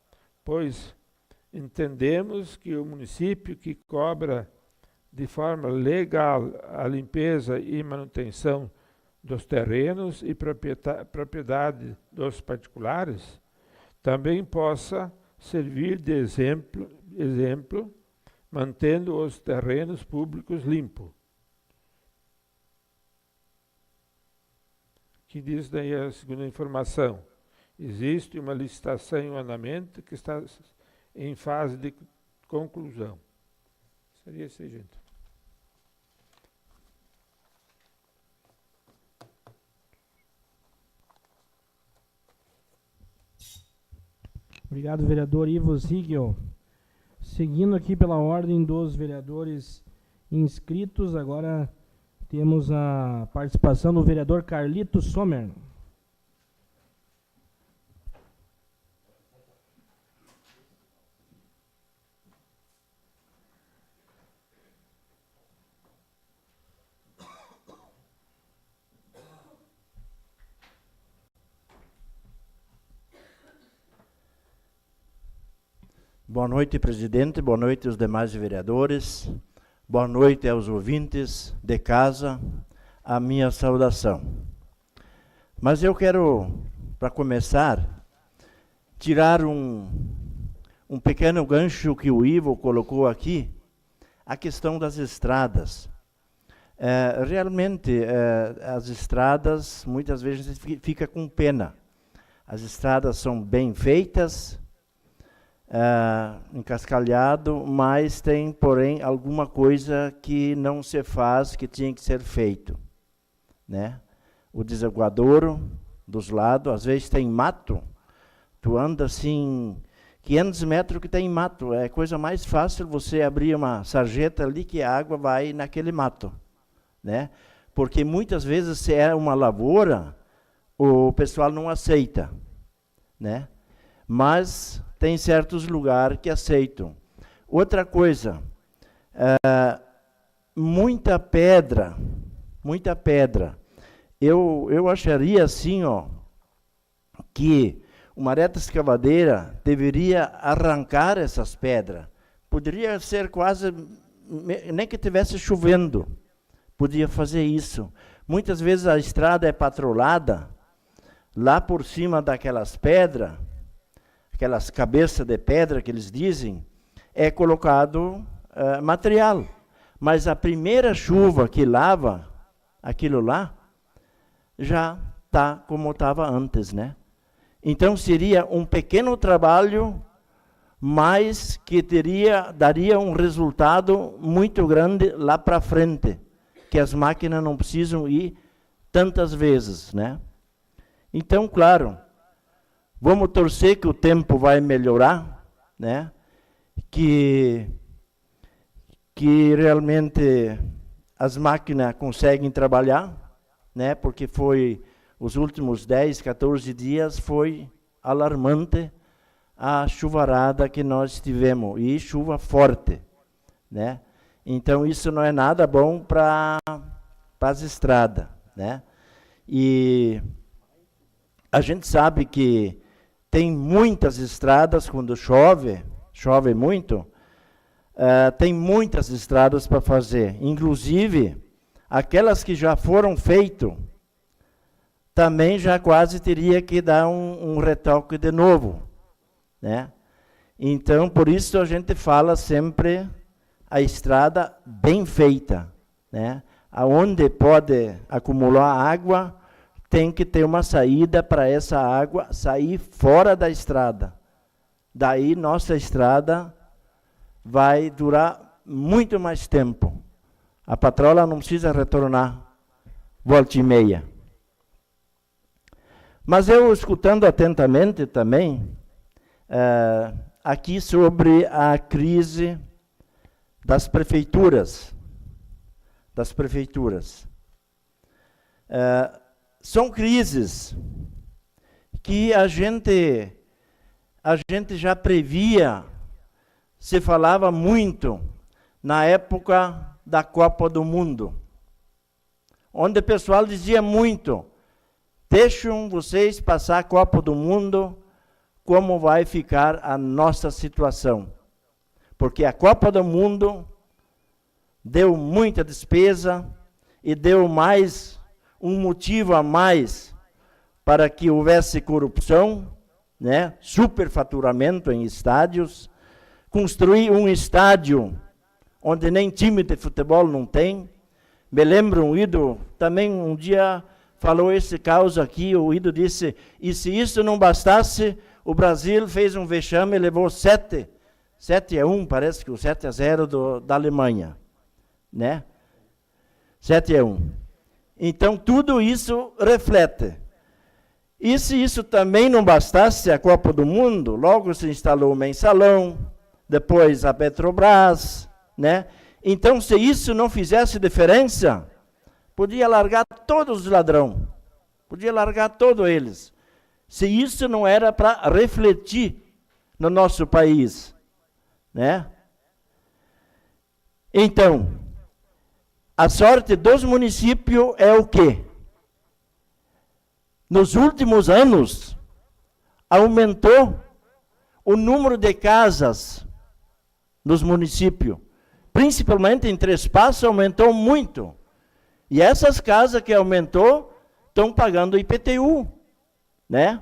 pois entendemos que o município que cobra de forma legal a limpeza e manutenção dos terrenos e propriedade dos particulares, também possa servir de exemplo, mantendo os terrenos públicos limpos. Que diz daí a segunda informação. Existe uma licitação em andamento que está em fase de conclusão. Seria isso aí, gente. Obrigado, vereador Ivo Ziegel. Seguindo aqui pela ordem dos vereadores inscritos, agora temos a participação do vereador Carlito Sommer. Boa noite, presidente. Boa noite aos demais vereadores. Boa noite aos ouvintes de casa. A minha saudação. Mas eu quero, para começar, tirar um pequeno gancho que o Ivo colocou aqui, a questão das estradas. Realmente, as estradas, muitas vezes, a gente fica com pena. As estradas são bem feitas, encascalhado, mas tem, porém, alguma coisa que não se faz, que tinha que ser feito, né? O desaguadouro dos lados, às vezes tem mato, tu anda assim, 500 metros que tem mato, é coisa mais fácil você abrir uma sarjeta ali que a água vai naquele mato, né? Porque muitas vezes, se é uma lavoura, o pessoal não aceita, né? Mas tem certos lugares que aceitam. Outra coisa, muita pedra. Eu acharia assim, que uma reta escavadeira deveria arrancar essas pedras. Poderia ser quase, nem que tivesse chovendo, podia fazer isso. Muitas vezes a estrada é patrolada, lá por cima daquelas pedras, aquelas cabeças de pedra que eles dizem, é colocado material. Mas a primeira chuva que lava aquilo lá, já está como estava antes, né? Então seria um pequeno trabalho, mas que daria um resultado muito grande lá para frente, que as máquinas não precisam ir tantas vezes, né? Então, claro, vamos torcer que o tempo vai melhorar, né? Que realmente as máquinas conseguem trabalhar, né? Porque os últimos 10, 14 dias foi alarmante a chuvarada que nós tivemos, e chuva forte, né? Então isso não é nada bom para as estradas, né? E a gente sabe que tem muitas estradas, quando chove muito, tem muitas estradas para fazer. Inclusive, aquelas que já foram feitas, também já quase teria que dar um retoque de novo, né? Então, por isso a gente fala sempre a estrada bem feita, né? Aonde pode acumular água, tem que ter uma saída para essa água sair fora da estrada. Daí nossa estrada vai durar muito mais tempo. A patrola não precisa retornar volta e meia. Mas eu, escutando atentamente também, aqui sobre a crise das prefeituras. São crises que a gente já previa, se falava muito na época da Copa do Mundo, onde o pessoal dizia muito: deixam vocês passar a Copa do Mundo, como vai ficar a nossa situação. Porque a Copa do Mundo deu muita despesa e deu mais um motivo a mais para que houvesse corrupção, né? Superfaturamento em estádios, construir um estádio onde nem time de futebol não tem. Me lembro, o Ido também um dia falou esse caso aqui, o Ido disse, e se isso não bastasse, o Brasil fez um vexame e levou 7-1, parece que o 7-0 da Alemanha, né? 7-1. Então, tudo isso reflete. E se isso também não bastasse a Copa do Mundo, logo se instalou o Mensalão, depois a Petrobras, né? Então, se isso não fizesse diferença, podia largar todos os ladrões, podia largar todos eles. Se isso não era para refletir no nosso país, né? Então, a sorte dos municípios é o quê? Nos últimos anos, aumentou o número de casas nos municípios, principalmente em Três Passos, aumentou muito. E essas casas que aumentou, estão pagando IPTU, né?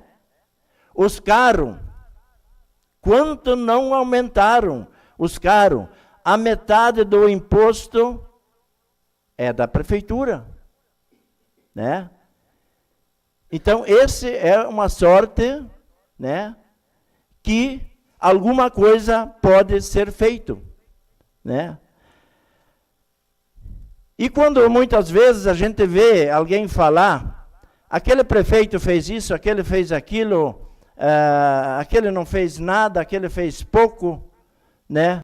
Os carros, quanto não aumentaram os carros? A metade do imposto é da prefeitura, né? Então, esse é uma sorte, né, que alguma coisa pode ser feito, né? E quando muitas vezes a gente vê alguém falar, aquele prefeito fez isso, aquele fez aquilo, aquele não fez nada, aquele fez pouco, né?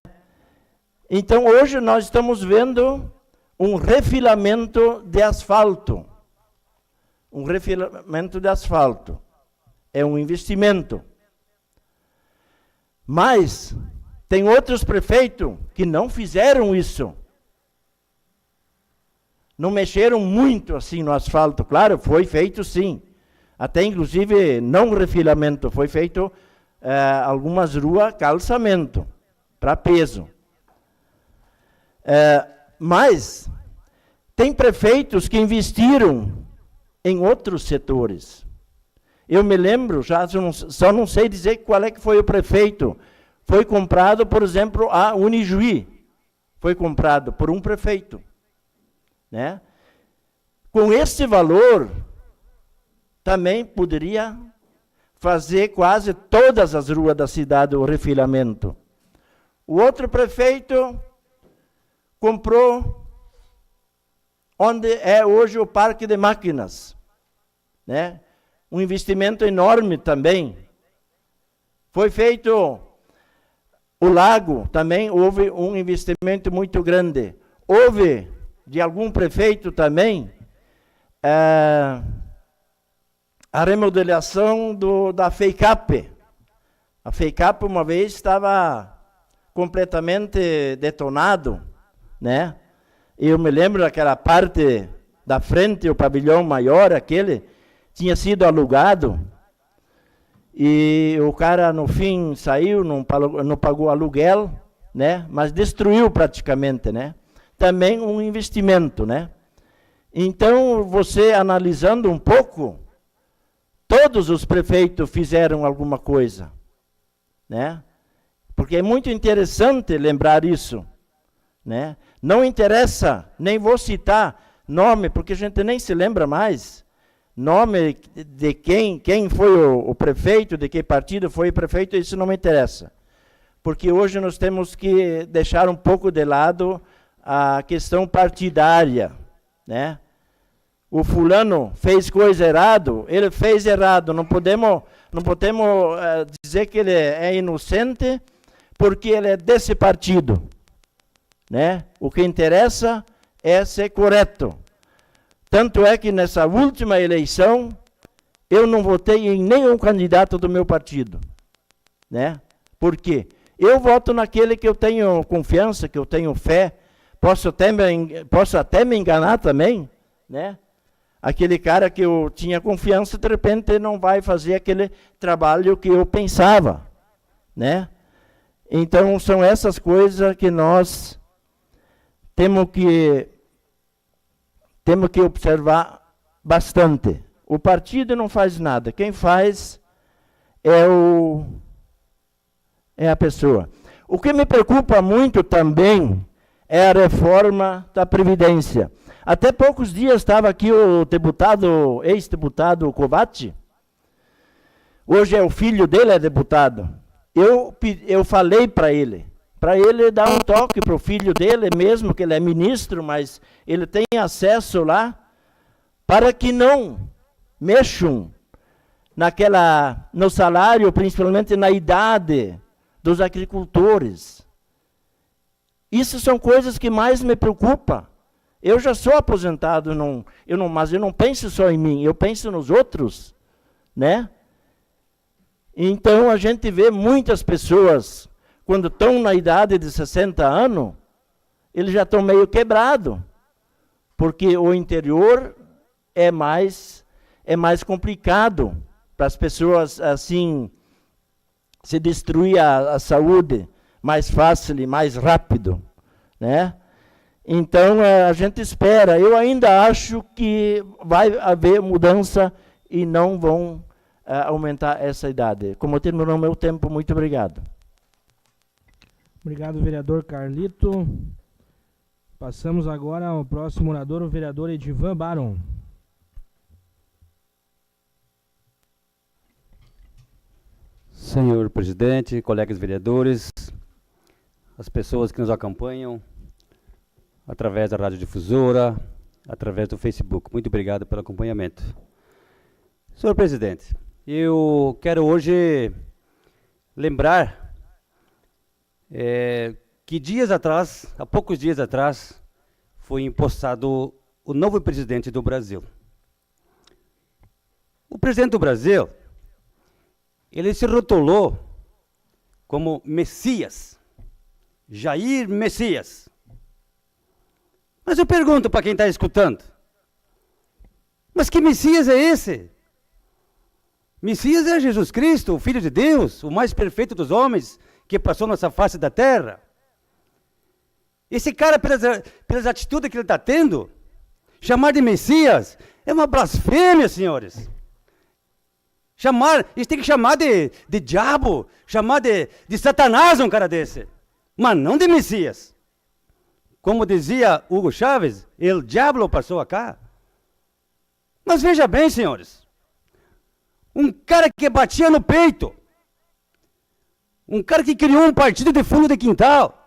Então, hoje nós estamos vendo um refilamento de asfalto. Um refilamento de asfalto. É um investimento. Mas tem outros prefeitos que não fizeram isso. Não mexeram muito assim no asfalto. Claro, foi feito sim. Até inclusive não refilamento, foi feito algumas ruas calçamento, para peso. Mas tem prefeitos que investiram em outros setores. Eu me lembro, só não sei dizer qual é que foi o prefeito. Foi comprado, por exemplo, a Unijuí. Foi comprado por um prefeito, né? Com esse valor, também poderia fazer quase todas as ruas da cidade o refilamento. O outro prefeito comprou onde é hoje o Parque de Máquinas, né? Um investimento enorme também. Foi feito o lago, também houve um investimento muito grande. Houve, de algum prefeito também, a remodelação da FEICAP. A FEICAP uma vez estava completamente detonado, né? Eu me lembro daquela parte da frente, o pavilhão maior, aquele, tinha sido alugado, e o cara no fim saiu, não pagou aluguel, né? Mas destruiu praticamente, né? Também um investimento, né? Então, você analisando um pouco, todos os prefeitos fizeram alguma coisa, né? Porque é muito interessante lembrar isso, né? Não interessa, nem vou citar nome, porque a gente nem se lembra mais, nome de quem foi o prefeito, de que partido foi o prefeito, isso não me interessa. Porque hoje nós temos que deixar um pouco de lado a questão partidária, né? O fulano fez coisa errado, ele fez errado, não podemos dizer que ele é inocente porque ele é desse partido, né? O que interessa é ser correto. Tanto é que nessa última eleição, eu não votei em nenhum candidato do meu partido, né? Por quê? Eu voto naquele que eu tenho confiança, que eu tenho fé, posso até me enganar também, né? Aquele cara que eu tinha confiança, de repente não vai fazer aquele trabalho que eu pensava, né? Então, são essas coisas que nós temos que observar bastante. O partido não faz nada, quem faz é a pessoa. O que me preocupa muito também é a reforma da Previdência. Até poucos dias estava aqui o ex-deputado Kovács. Hoje é o filho dele, é deputado. Eu falei para ele dar um toque para o filho dele, mesmo que ele é ministro, mas ele tem acesso lá, para que não mexam no salário, principalmente na idade dos agricultores. Isso são coisas que mais me preocupam. Eu já sou aposentado, mas eu não penso só em mim, eu penso nos outros, né? Então, a gente vê muitas pessoas, quando estão na idade de 60 anos, eles já estão meio quebrados, porque o interior é mais complicado para as pessoas, assim, se destruir a saúde mais fácil e mais rápido, né? Então, a gente espera. Eu ainda acho que vai haver mudança e não vão aumentar essa idade. Como terminou meu tempo, muito obrigado. Obrigado, vereador Carlito. Passamos agora ao próximo orador, o vereador Edivan Baron. Senhor presidente, colegas vereadores, as pessoas que nos acompanham através da radiodifusora, através do Facebook. Muito obrigado pelo acompanhamento. Senhor presidente, eu quero hoje lembrar que há poucos dias atrás, foi empossado o novo presidente do Brasil. O presidente do Brasil, ele se rotulou como Messias, Jair Messias. Mas eu pergunto para quem está escutando, mas que Messias é esse? Messias é Jesus Cristo, o Filho de Deus, o mais perfeito dos homens, que passou nessa face da terra. Esse cara, pelas atitudes que ele está tendo, chamar de Messias é uma blasfêmia, senhores. Eles têm que chamar de diabo, chamar de Satanás um cara desse, mas não de Messias. Como dizia Hugo Chávez, el diablo passou acá. Mas veja bem, senhores, um cara que batia no peito, um cara que criou um partido de fundo de quintal,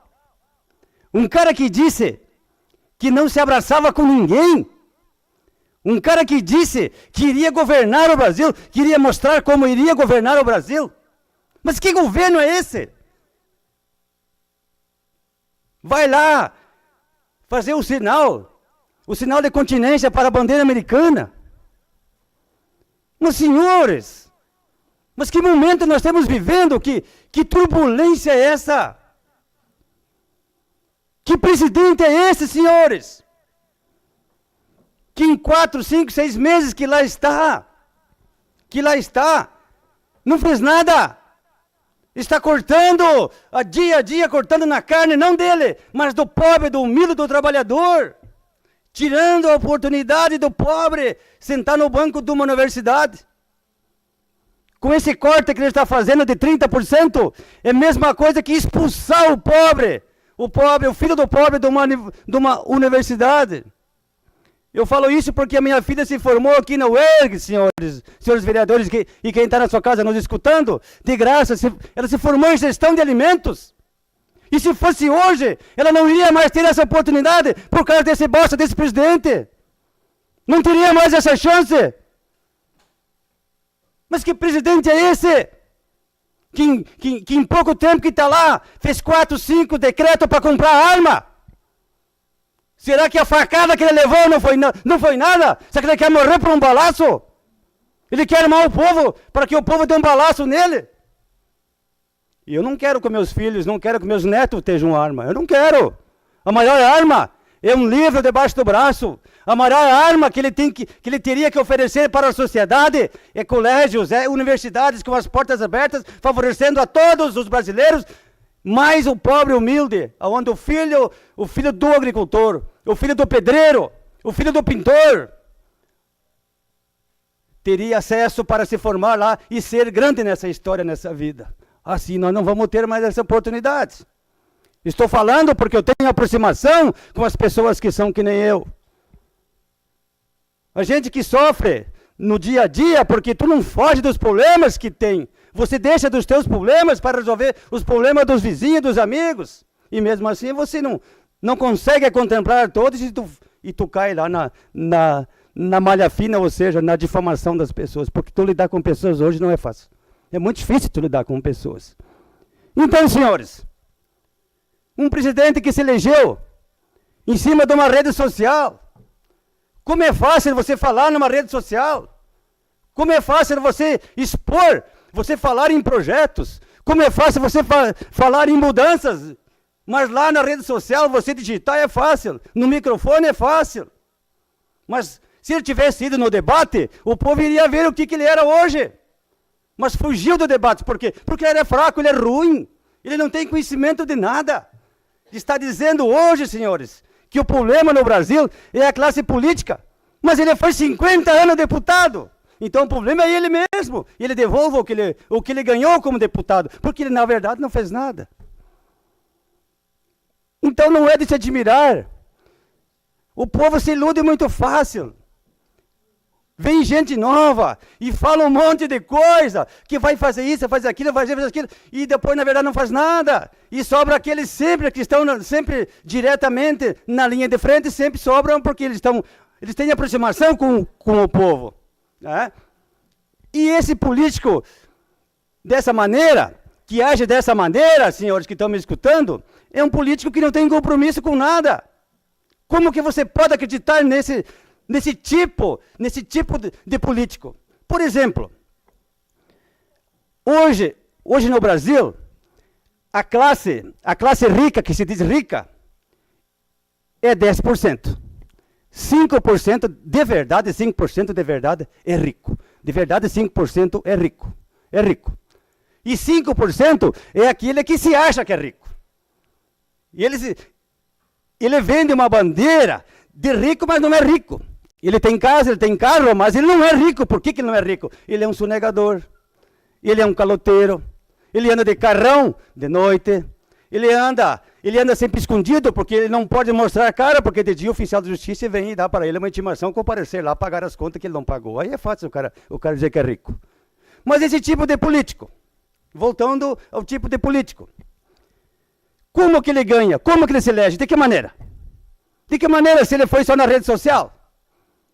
um cara que disse que não se abraçava com ninguém, um cara que disse que iria governar o Brasil, queria mostrar como iria governar o Brasil. Mas que governo é esse? Vai lá fazer o sinal de continência para a bandeira americana. Mas, senhores, mas que momento nós estamos vivendo? Que turbulência é essa? Que presidente é esse, senhores? Que em 4, 5, 6 meses que lá está, não fez nada. Está cortando, dia a dia, cortando na carne, não dele, mas do pobre, do humilde, do trabalhador. Tirando a oportunidade do pobre sentar no banco de uma universidade. Com esse corte que ele está fazendo de 30%, é a mesma coisa que expulsar o pobre, o filho do pobre de uma universidade. Eu falo isso porque a minha filha se formou aqui na UERG, senhores vereadores, e quem está na sua casa nos escutando, de graça, ela se formou em gestão de alimentos. E se fosse hoje, ela não iria mais ter essa oportunidade por causa desse bosta desse presidente. Não teria mais essa chance. Mas que presidente é esse? Que em pouco tempo que está lá, fez 4, 5 decretos para comprar arma. Será que a facada que ele levou não foi nada? Será que ele quer morrer por um balaço? Ele quer armar o povo para que o povo dê um balaço nele? E eu não quero que meus filhos, não quero que meus netos tenham arma. Eu não quero. A maior arma é um livro debaixo do braço. A maior arma que ele teria que oferecer para a sociedade é colégios, é universidades com as portas abertas, favorecendo a todos os brasileiros, mais o pobre humilde, onde o filho do agricultor, o filho do pedreiro, o filho do pintor, teria acesso para se formar lá e ser grande nessa história, nessa vida. Assim nós não vamos ter mais essa oportunidade. Estou falando porque eu tenho aproximação com as pessoas que são que nem eu. A gente que sofre no dia a dia, porque tu não foge dos problemas que tem. Você deixa dos teus problemas para resolver os problemas dos vizinhos, dos amigos. E mesmo assim você não consegue contemplar todos e tu cai lá na malha fina, ou seja, na difamação das pessoas, porque tu lidar com pessoas hoje não é fácil. É muito difícil tu lidar com pessoas. Então, senhores, um presidente que se elegeu em cima de uma rede social, como é fácil você falar numa rede social, como é fácil você expor, você falar em projetos, como é fácil você falar em mudanças, mas lá na rede social você digitar é fácil, no microfone é fácil. Mas se ele tivesse ido no debate, o povo iria ver o que ele era hoje. Mas fugiu do debate, por quê? Porque ele é fraco, ele é ruim, ele não tem conhecimento de nada. Está dizendo hoje, senhores, que o problema no Brasil é a classe política, mas ele foi 50 anos deputado. Então o problema é ele mesmo, ele devolva o que ele ganhou como deputado, porque ele na verdade não fez nada. Então não é de se admirar. O povo se ilude muito fácil. Vem gente nova e fala um monte de coisa, que vai fazer isso, fazer aquilo, e depois na verdade não faz nada. E sobra aqueles sempre que estão sempre diretamente na linha de frente, sempre sobram porque eles têm aproximação com o povo. Né? E esse político, dessa maneira, que age dessa maneira, senhores que estão me escutando, é um político que não tem compromisso com nada. Como que você pode acreditar nesse tipo de político? Por exemplo, hoje no Brasil, a classe rica, que se diz rica, é 10%. 5% de verdade, 5% de verdade é rico. De verdade, 5% é rico. É rico. E 5% é aquele que se acha que é rico. E ele vende uma bandeira de rico, mas não é rico. Ele tem casa, ele tem carro, mas ele não é rico. Por que ele não é rico? Ele é um sonegador, ele é um caloteiro, ele anda de carrão de noite, ele anda sempre escondido, porque ele não pode mostrar a cara, porque de dia o oficial de justiça vem e dá para ele uma intimação comparecer lá, pagar as contas que ele não pagou. Aí é fácil o cara dizer que é rico. Mas esse tipo de político, voltando ao tipo de político, como que ele ganha? Como que ele se elege? De que maneira? De que maneira se ele foi só na rede social?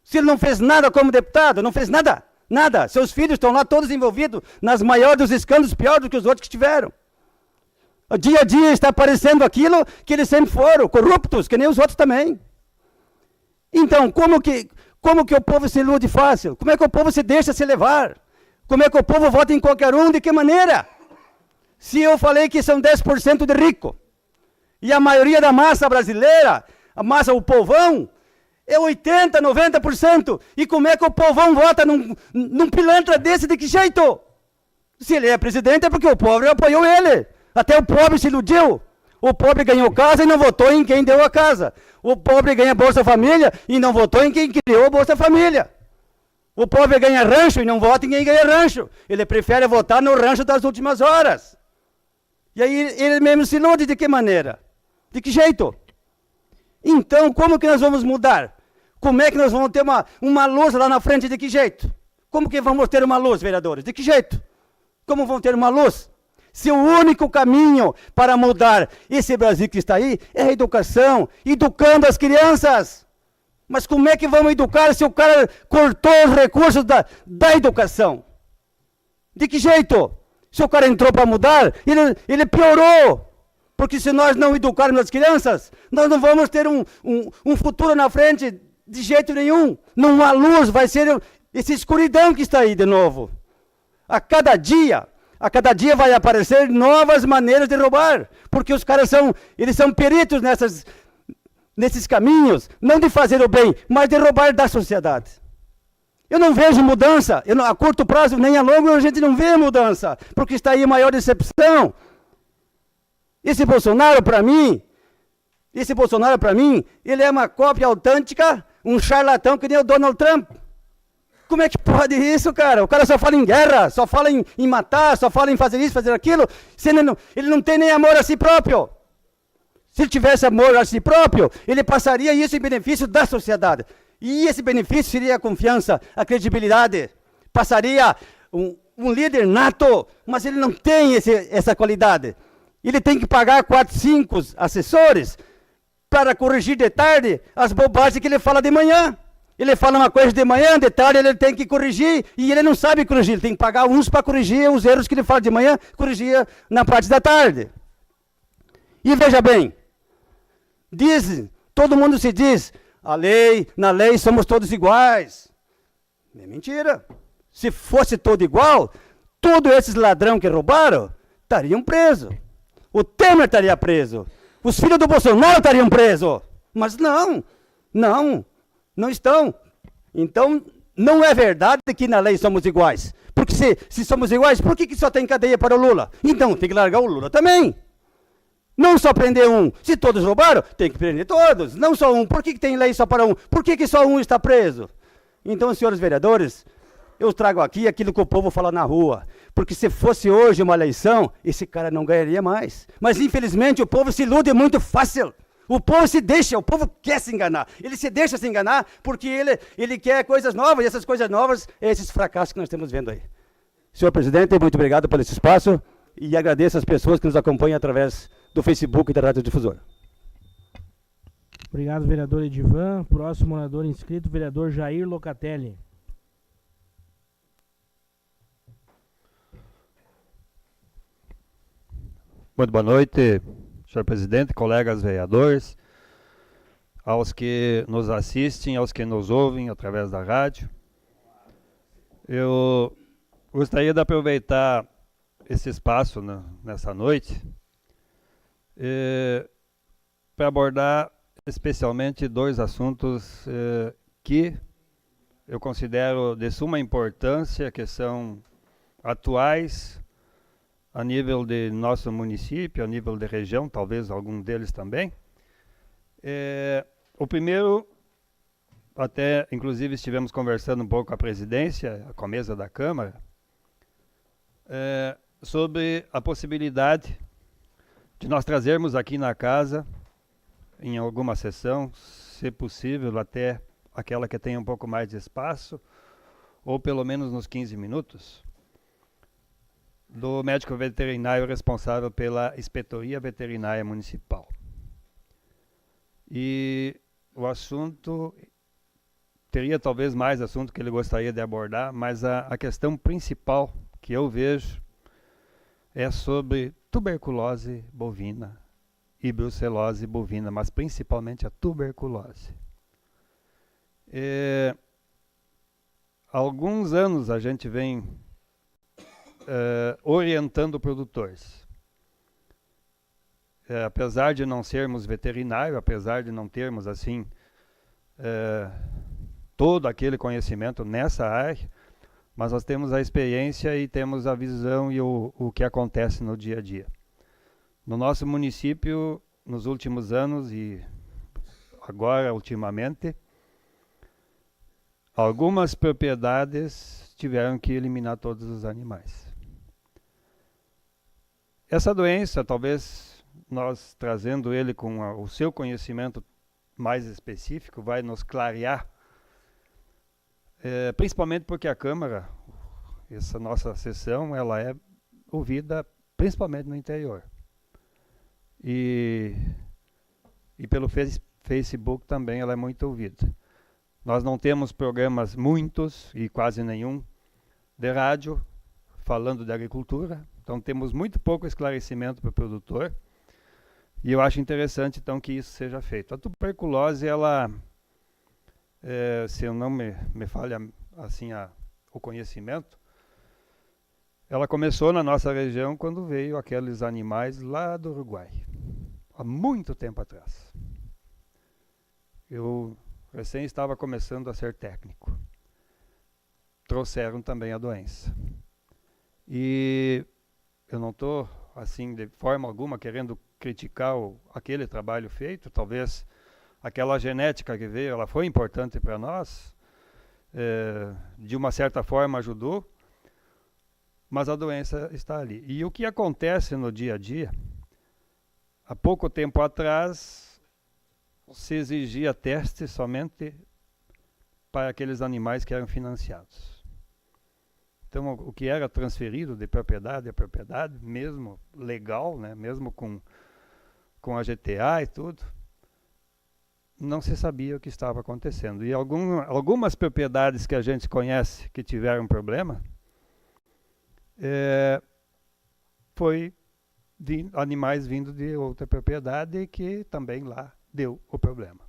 Se ele não fez nada como deputado, não fez nada, nada. Seus filhos estão lá todos envolvidos nas maiores dos escândalos, pior do que os outros que tiveram. Dia a dia está aparecendo aquilo que eles sempre foram, corruptos, que nem os outros também. Então, como que o povo se ilude fácil? Como é que o povo se deixa se levar? Como é que o povo vota em qualquer um? De que maneira? Se eu falei que são 10% de rico, e a maioria da massa brasileira, o povão, é 80%, 90%. E como é que o povão vota num pilantra desse? De que jeito? Se ele é presidente é porque o pobre apoiou ele. Até o pobre se iludiu. O pobre ganhou casa e não votou em quem deu a casa. O pobre ganha Bolsa Família e não votou em quem criou a Bolsa Família. O pobre ganha rancho e não vota em quem ganha rancho. Ele prefere votar no rancho das últimas horas. E aí ele mesmo se ilude. De que maneira? De que jeito? Então, como que nós vamos mudar? Como é que nós vamos ter uma luz lá na frente? De que jeito? Como que vamos ter uma luz, vereadores? De que jeito? Como vão ter uma luz? Se o único caminho para mudar esse Brasil que está aí é a educação, educando as crianças. Mas como é que vamos educar se o cara cortou os recursos da educação? De que jeito? Se o cara entrou para mudar, ele piorou. Porque se nós não educarmos as crianças, nós não vamos ter um futuro na frente de jeito nenhum. Não há luz, vai ser essa escuridão que está aí de novo. A cada dia vai aparecer novas maneiras de roubar. Porque os caras eles são peritos nesses caminhos, não de fazer o bem, mas de roubar da sociedade. Eu não vejo mudança, a curto prazo nem a longo a gente não vê mudança, porque está aí a maior decepção. Esse Bolsonaro, para mim, ele é uma cópia autêntica, um charlatão que nem o Donald Trump. Como é que pode isso, cara? O cara só fala em guerra, só fala em matar, só fala em fazer isso, fazer aquilo. Ele não tem nem amor a si próprio. Se ele tivesse amor a si próprio, ele passaria isso em benefício da sociedade. E esse benefício seria a confiança, a credibilidade. Passaria um líder nato, mas ele não tem essa qualidade. Ele tem que pagar 4, 5 assessores para corrigir de tarde as bobagens que ele fala de manhã. Ele fala uma coisa de manhã, de tarde ele tem que corrigir, e ele não sabe corrigir. Ele tem que pagar uns para corrigir os erros que ele fala de manhã, corrigir na parte da tarde. E veja bem, todo mundo se diz, na lei somos todos iguais. É mentira. Se fosse todo igual, todos esses ladrões que roubaram estariam presos. O Temer estaria preso. Os filhos do Bolsonaro estariam presos. Mas não estão. Então, não é verdade que na lei somos iguais. Porque se somos iguais, por que só tem cadeia para o Lula? Então, tem que largar o Lula também. Não só prender um. Se todos roubaram, tem que prender todos. Não só um. Por que tem lei só para um? Por que só um está preso? Então, senhores vereadores, eu trago aqui aquilo que o povo fala na rua. Porque se fosse hoje uma eleição, esse cara não ganharia mais. Mas, infelizmente, o povo se ilude muito fácil. O povo o povo quer se enganar. Ele se deixa se enganar porque ele quer coisas novas, e essas coisas novas, esses fracassos que nós estamos vendo aí. Senhor presidente, muito obrigado por esse espaço e agradeço as pessoas que nos acompanham através do Facebook e da Rádio Difusora. Obrigado, vereador Edivan. Próximo orador inscrito, vereador Jair Locatelli. Muito boa noite, senhor presidente, colegas vereadores, aos que nos assistem, aos que nos ouvem através da rádio. Eu gostaria de aproveitar esse espaço nessa noite para abordar especialmente dois assuntos que eu considero de suma importância, que são atuais a nível de nosso município, a nível de região, talvez algum deles também. O primeiro, até inclusive estivemos conversando um pouco com a presidência, com a mesa da Câmara, sobre a possibilidade de nós trazermos aqui na casa, em alguma sessão, se possível, até aquela que tenha um pouco mais de espaço, ou pelo menos nos 15 minutos, do médico veterinário responsável pela Inspetoria Veterinária Municipal. E o assunto, teria talvez mais assunto que ele gostaria de abordar, mas a questão principal que eu vejo é sobre tuberculose bovina e brucelose bovina, mas principalmente a tuberculose. Há alguns anos a gente vem orientando produtores. Apesar de não sermos veterinários, apesar de não termos assim todo aquele conhecimento nessa área, mas nós temos a experiência e temos a visão e o que acontece no dia a dia. No nosso município, nos últimos anos e agora ultimamente, algumas propriedades tiveram que eliminar todos os animais. Essa doença, talvez nós trazendo ele com o seu conhecimento mais específico, vai nos clarear, principalmente porque a Câmara, essa nossa sessão, ela é ouvida principalmente no interior. E pelo Facebook também ela é muito ouvida. Nós não temos programas muitos e quase nenhum de rádio falando de agricultura, então temos muito pouco esclarecimento para o produtor, e eu acho interessante então que isso seja feito. A tuberculose, ela, se eu não me falha assim o conhecimento, ela começou na nossa região quando veio aqueles animais lá do Uruguai, há muito tempo atrás. Eu recém estava começando a ser técnico. Trouxeram também a doença. E eu não estou, assim, de forma alguma, querendo criticar aquele trabalho feito. Talvez aquela genética que veio, ela foi importante para nós, de uma certa forma ajudou, mas a doença está ali. E o que acontece no dia a dia, há pouco tempo atrás, se exigia teste somente para aqueles animais que eram financiados. Então, o que era transferido de propriedade a propriedade, mesmo legal, né, mesmo com a GTA e tudo, não se sabia o que estava acontecendo. E algumas propriedades que a gente conhece que tiveram problema, foi de animais vindo de outra propriedade que também lá deu o problema.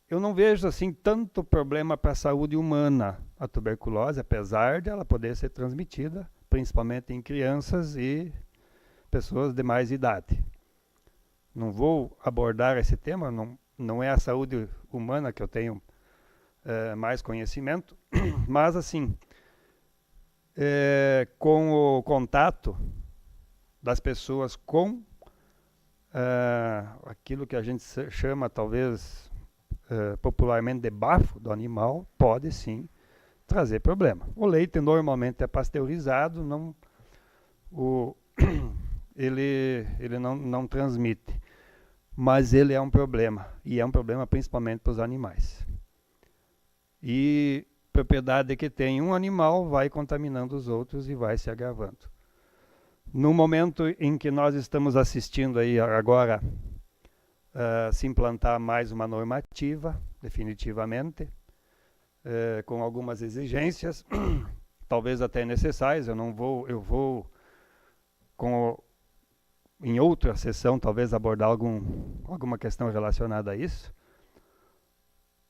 Eu não vejo assim tanto problema para a saúde humana a tuberculose, apesar de ela poder ser transmitida, principalmente em crianças e pessoas de mais idade. Não vou abordar esse tema, não é a saúde humana que eu tenho mais conhecimento, mas assim, com o contato das pessoas com aquilo que a gente chama talvez popularmente de bafo do animal, pode sim trazer problema. O leite normalmente é pasteurizado, ele não transmite, mas ele é um problema, e é um problema principalmente para os animais. E propriedade que tem um animal vai contaminando os outros e vai se agravando. No momento em que nós estamos assistindo aí agora se implantar mais uma normativa, definitivamente, com algumas exigências, talvez até necessárias, eu vou em outra sessão talvez abordar alguma questão relacionada a isso,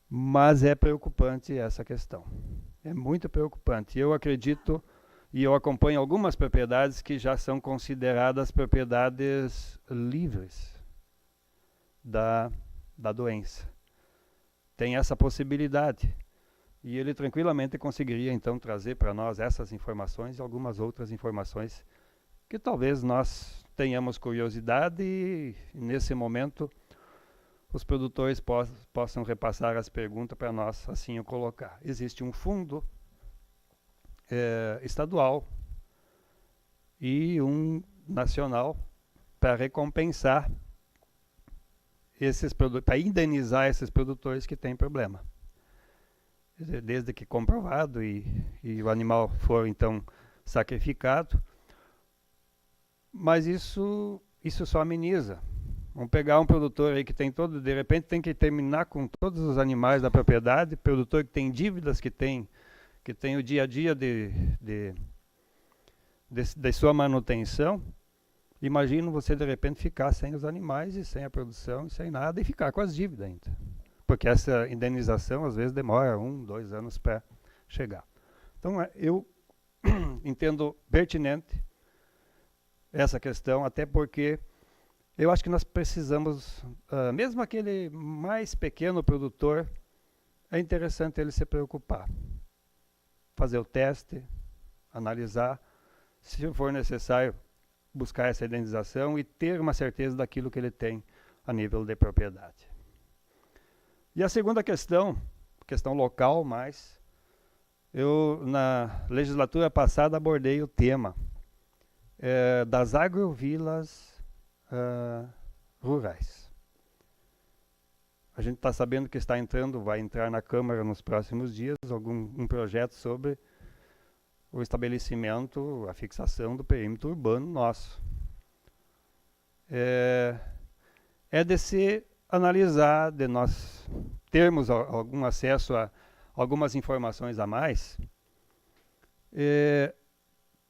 mas é preocupante essa questão, é muito preocupante. Eu acredito e eu acompanho algumas propriedades que já são consideradas propriedades livres da doença. Tem essa possibilidade. E ele tranquilamente conseguiria, então, trazer para nós essas informações e algumas outras informações que talvez nós tenhamos curiosidade e, nesse momento, os produtores possam repassar as perguntas para nós, assim o colocar. Existe um fundo estadual e um nacional para recompensar esses produtos, para indenizar esses produtores que têm problema. Desde que comprovado e o animal for então sacrificado. Mas isso só ameniza. Vamos pegar um produtor aí que tem de repente tem que terminar com todos os animais da propriedade, produtor que tem dívidas, que tem o dia a dia de sua manutenção. Imagina você de repente ficar sem os animais e sem a produção e sem nada e ficar com as dívidas ainda. Porque essa indenização às vezes demora 1, 2 anos para chegar. Então eu entendo pertinente essa questão, até porque eu acho que nós precisamos, mesmo aquele mais pequeno produtor, é interessante ele se preocupar. Fazer o teste, analisar, se for necessário, buscar essa indenização e ter uma certeza daquilo que ele tem a nível de propriedade. E a segunda questão local, eu na legislatura passada abordei o tema das agrovilas rurais. A gente está sabendo que vai entrar na Câmara nos próximos dias um projeto sobre o estabelecimento, a fixação do perímetro urbano nosso. É de se analisar, de nós termos algum acesso a algumas informações a mais,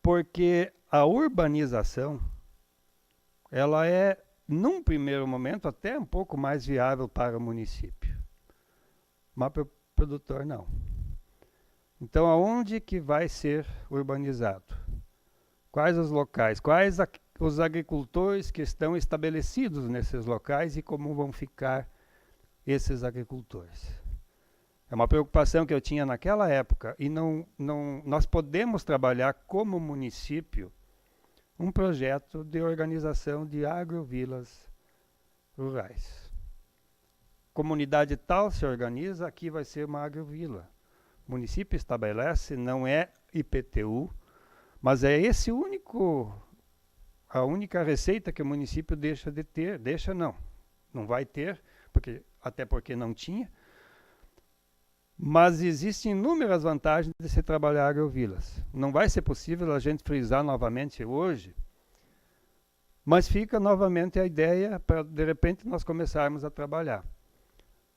porque a urbanização, ela é, num primeiro momento, até um pouco mais viável para o município, mas para o produtor não. Então, aonde que vai ser urbanizado? Quais os locais? Quais os agricultores que estão estabelecidos nesses locais e como vão ficar esses agricultores? É uma preocupação que eu tinha naquela época e nós podemos trabalhar como município um projeto de organização de agrovilas rurais. Comunidade tal se organiza, aqui vai ser uma agrovila. O município estabelece, não é IPTU, mas é a única receita que o município deixa de ter, não vai ter, até porque não tinha, mas existem inúmeras vantagens de se trabalhar agrovilas. Não vai ser possível a gente frisar novamente hoje, Mas fica novamente a ideia para, de repente, nós começarmos a trabalhar.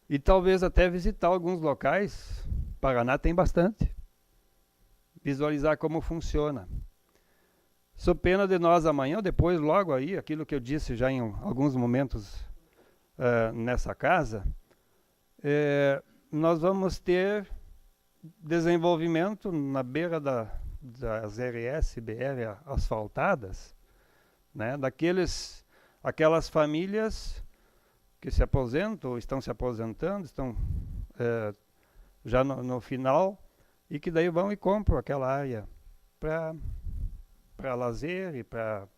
E talvez até visitar alguns locais, Paraná tem bastante, visualizar como funciona. Sou pena de nós amanhã, ou depois, logo aí, aquilo que eu disse já em alguns momentos nessa casa, nós vamos ter desenvolvimento na beira das RS, BR asfaltadas, né, aquelas famílias que se aposentam ou estão se aposentando, estão já no final, e que daí vão e compram aquela área para lazer, e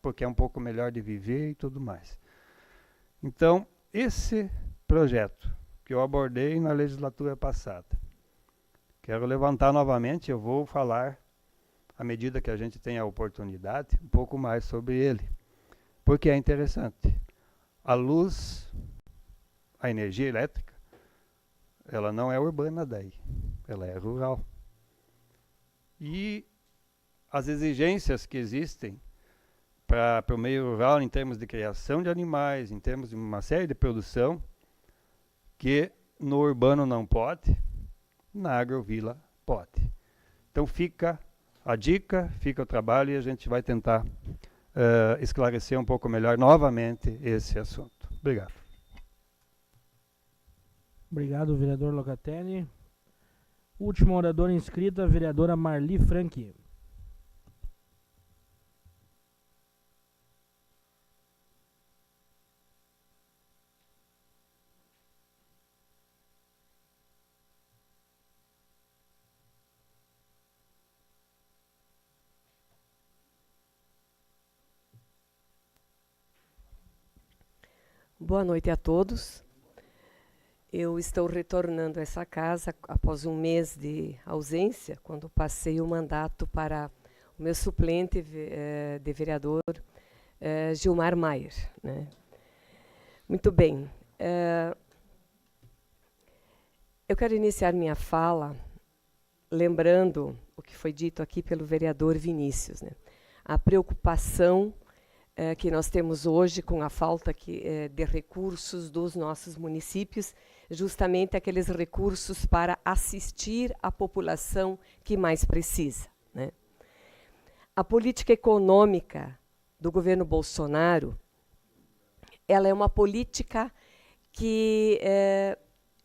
porque é um pouco melhor de viver e tudo mais. Então, esse projeto que eu abordei na legislatura passada, quero levantar novamente, eu vou falar, à medida que a gente tem a oportunidade, um pouco mais sobre ele, porque é interessante. A luz, a energia elétrica, ela não é urbana daí, ela é rural. E as exigências que existem para o meio rural em termos de criação de animais, em termos de uma série de produção, que no urbano não pode, na agrovila pode. Então fica a dica, fica o trabalho, e a gente vai tentar esclarecer um pouco melhor novamente esse assunto. Obrigado. Obrigado, vereador Locatelli. Última oradora inscrita, a vereadora Marli Franck. Boa noite a todos. Eu estou retornando a essa casa após um mês de ausência, quando passei o mandato para o meu suplente de vereador, Gilmar Maier, né? Muito bem. Eu quero iniciar minha fala lembrando o que foi dito aqui pelo vereador Vinícius, né? A preocupação que nós temos hoje com a falta de recursos dos nossos municípios, justamente aqueles recursos para assistir a população que mais precisa, né? A política econômica do governo Bolsonaro, ela é uma política que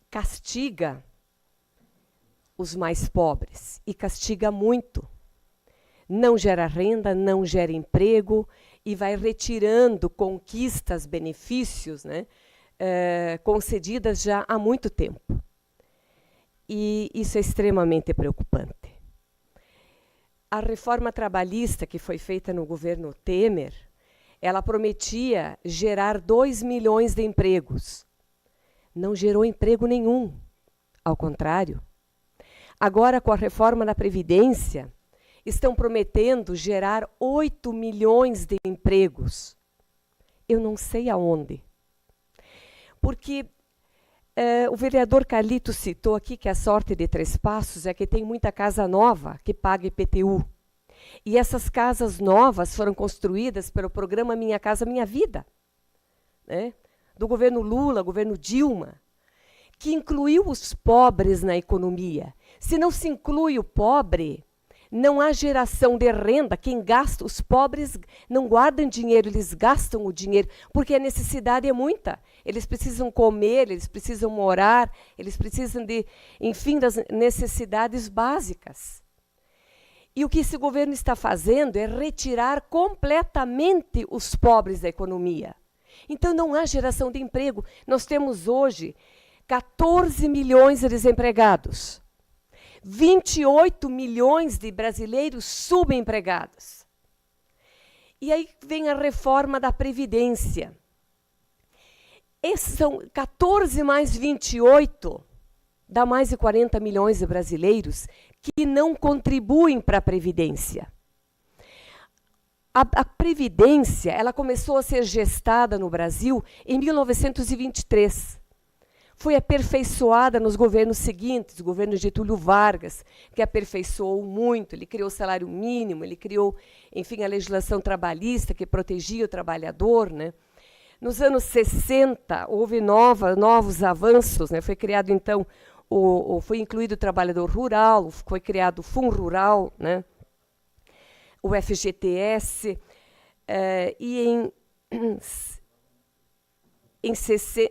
castiga os mais pobres, e castiga muito. Não gera renda, não gera emprego, e vai retirando conquistas, benefícios, né, concedidas já há muito tempo. E isso é extremamente preocupante. A reforma trabalhista que foi feita no governo Temer, ela prometia gerar 2 milhões de empregos. Não gerou emprego nenhum, ao contrário. Agora, com a reforma da Previdência, estão prometendo gerar 8 milhões de empregos. Eu não sei aonde. Porque o vereador Carlito citou aqui que a sorte de Três Passos é que tem muita casa nova que paga IPTU. E essas casas novas foram construídas pelo programa Minha Casa Minha Vida, né? Do governo Lula, governo Dilma, que incluiu os pobres na economia. Se não se inclui o pobre, não há geração de renda. Quem gasta, os pobres não guardam dinheiro, eles gastam o dinheiro, porque a necessidade é muita. Eles precisam comer, eles precisam morar, eles precisam de, enfim, das necessidades básicas. E o que esse governo está fazendo é retirar completamente os pobres da economia. Então não há geração de emprego. Nós temos hoje 14 milhões de desempregados. 28 milhões de brasileiros subempregados. E aí vem a reforma da Previdência. Esses são 14 mais 28, dá mais de 40 milhões de brasileiros que não contribuem para a Previdência. A Previdência, ela começou a ser gestada no Brasil em 1923. foi aperfeiçoada nos governos seguintes, o governo Getúlio Vargas, que aperfeiçoou muito, ele criou o salário mínimo, ele criou, enfim, a legislação trabalhista, que protegia o trabalhador, né? Nos anos 60, houve novos avanços, né? Foi criado, então, foi incluído o trabalhador rural, foi criado o Fundo Rural, né? O FGTS, e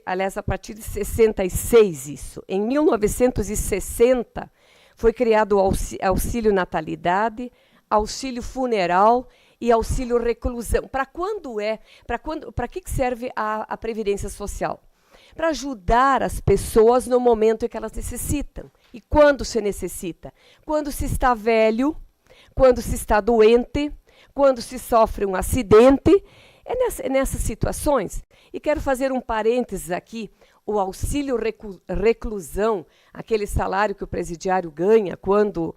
aliás, a partir de 66, isso. Em 1960, foi criado o auxílio natalidade, auxílio funeral e auxílio reclusão. Para que serve a Previdência Social? Para ajudar as pessoas no momento em que elas necessitam. E quando se necessita? Quando se está velho, quando se está doente, quando se sofre um acidente. É nessas situações. E quero fazer um parênteses aqui, o auxílio reclusão, aquele salário que o presidiário ganha quando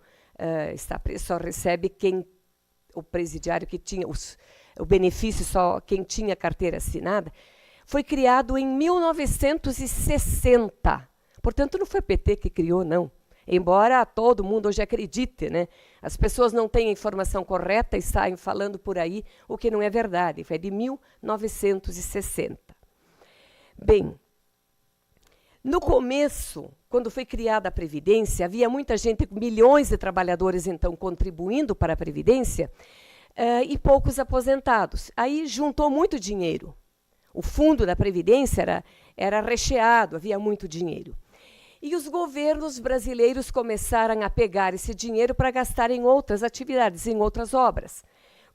está preso, só recebe o presidiário que tinha, o benefício só quem tinha carteira assinada, foi criado em 1960. Portanto, não foi o PT que criou, não. Embora todo mundo hoje acredite, né? As pessoas não têm a informação correta e saem falando por aí o que não é verdade. É de 1960. Bem, no começo, quando foi criada a Previdência, havia muita gente, milhões de trabalhadores, então, contribuindo para a Previdência e poucos aposentados. Aí juntou muito dinheiro. O fundo da Previdência era recheado, havia muito dinheiro. E os governos brasileiros começaram a pegar esse dinheiro para gastar em outras atividades, em outras obras.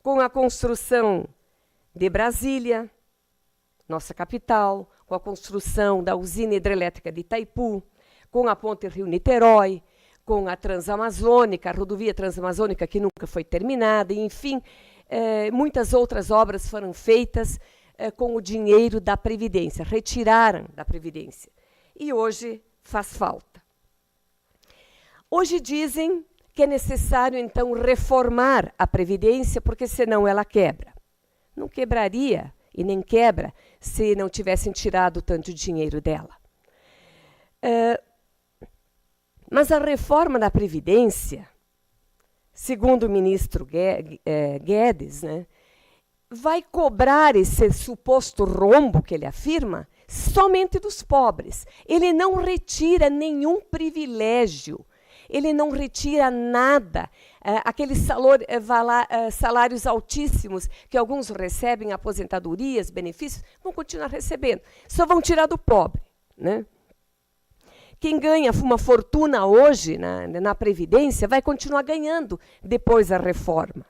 Com a construção de Brasília, nossa capital, com a construção da usina hidrelétrica de Itaipu, com a ponte Rio-Niterói, com a Transamazônica, a rodovia Transamazônica que nunca foi terminada, e, enfim, muitas outras obras foram feitas com o dinheiro da Previdência, retiraram da Previdência. E hoje faz falta. Hoje dizem que é necessário, então, reformar a Previdência, porque senão ela quebra. Não quebraria e nem quebra se não tivessem tirado tanto dinheiro dela. Mas a reforma da Previdência, segundo o ministro Guedes, né, vai cobrar esse suposto rombo que ele afirma somente dos pobres. Ele não retira nenhum privilégio, ele não retira nada. Aqueles salários altíssimos que alguns recebem, aposentadorias, benefícios, vão continuar recebendo. Só vão tirar do pobre, né? Quem ganha uma fortuna hoje na Previdência vai continuar ganhando depois da reforma.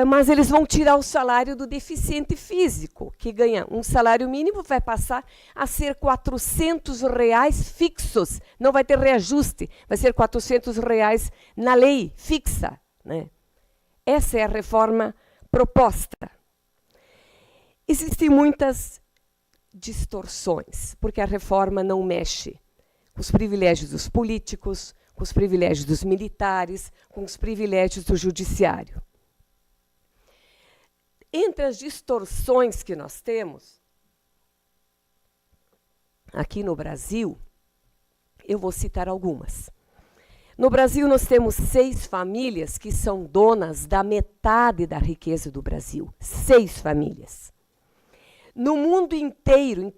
Mas eles vão tirar o salário do deficiente físico, que ganha um salário mínimo, vai passar a ser R$400 fixos. Não vai ter reajuste, vai ser R$400 na lei fixa, né? Essa é a reforma proposta. Existem muitas distorções, porque a reforma não mexe com os privilégios dos políticos, com os privilégios dos militares, com os privilégios do judiciário. Entre as distorções que nós temos aqui no Brasil, eu vou citar algumas. No Brasil, nós temos 6 famílias que são donas da metade da riqueza do Brasil. 6 famílias. No mundo inteiro,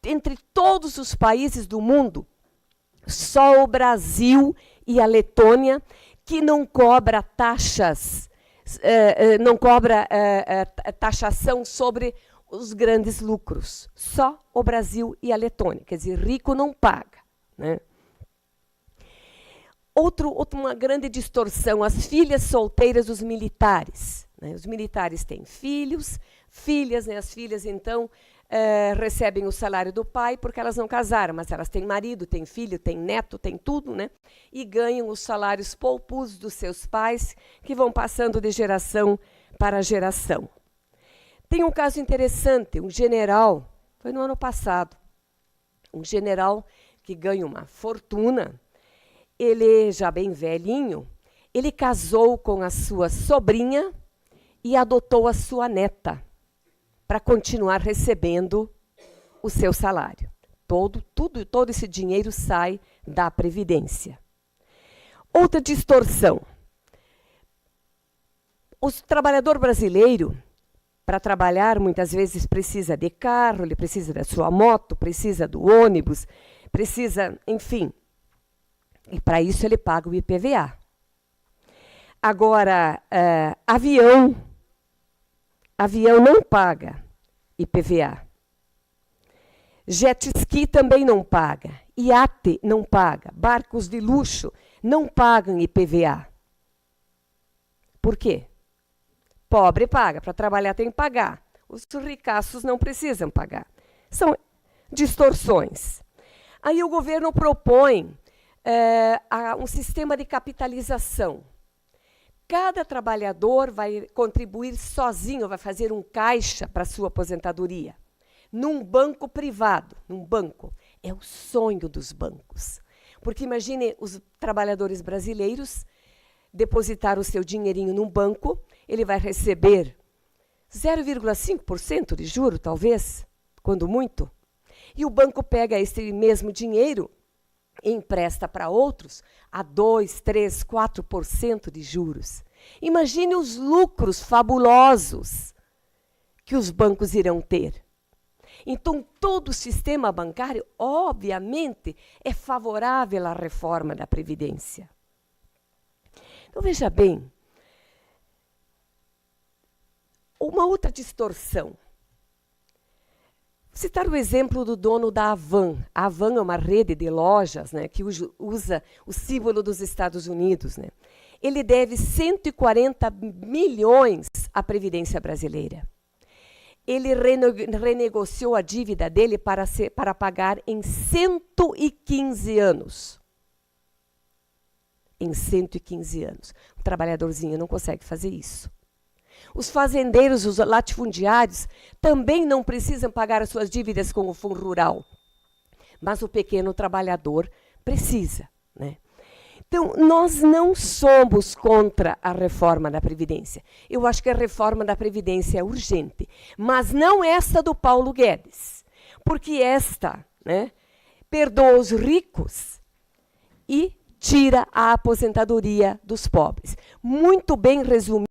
entre todos os países do mundo, só o Brasil e a Letônia que não cobra taxas, não cobra taxação sobre os grandes lucros. Só o Brasil e a Letônia. Quer dizer, rico não paga, né? Uma grande distorção, as filhas solteiras dos militares, né? Os militares têm filhos, filhas, né? As filhas, então, recebem o salário do pai porque elas não casaram, mas elas têm marido, têm filho, têm neto, têm tudo, né? E ganham os salários poupudos dos seus pais, que vão passando de geração para geração. Tem um caso interessante, um general, foi no ano passado, um general que ganha uma fortuna, ele já bem velhinho, ele casou com a sua sobrinha e adotou a sua neta, para continuar recebendo o seu salário. Todo esse dinheiro sai da Previdência. Outra distorção. O trabalhador brasileiro, para trabalhar, muitas vezes precisa de carro, ele precisa da sua moto, precisa do ônibus, precisa, enfim. E para isso ele paga o IPVA. Agora, avião não paga IPVA. Jet ski também não paga. Iate não paga. Barcos de luxo não pagam IPVA. Por quê? Pobre paga, para trabalhar tem que pagar. Os ricaços não precisam pagar. São distorções. Aí o governo propõe um sistema de capitalização. Cada trabalhador vai contribuir sozinho, vai fazer um caixa para a sua aposentadoria. Num banco privado, num banco. É o sonho dos bancos. Porque imagine os trabalhadores brasileiros depositar o seu dinheirinho num banco, ele vai receber 0,5% de juro, talvez, quando muito. E o banco pega esse mesmo dinheiro e empresta para outros a 2%, 3%, 4% de juros. Imagine os lucros fabulosos que os bancos irão ter. Então, todo o sistema bancário, obviamente, é favorável à reforma da Previdência. Então, veja bem, uma outra distorção. Vou citar o exemplo do dono da Avan. A Avan é uma rede de lojas, né, que usa o símbolo dos Estados Unidos. Né? Ele deve 140 milhões à Previdência Brasileira. Ele renegociou a dívida dele para pagar em 115 anos. Em 115 anos. O trabalhadorzinho não consegue fazer isso. Os fazendeiros, os latifundiários, também não precisam pagar as suas dívidas com o Fundo Rural. Mas o pequeno trabalhador precisa. Né? Então, nós não somos contra a reforma da Previdência. Eu acho que a reforma da Previdência é urgente. Mas não essa do Paulo Guedes. Porque esta, né, perdoa os ricos e tira a aposentadoria dos pobres. Muito bem resumido.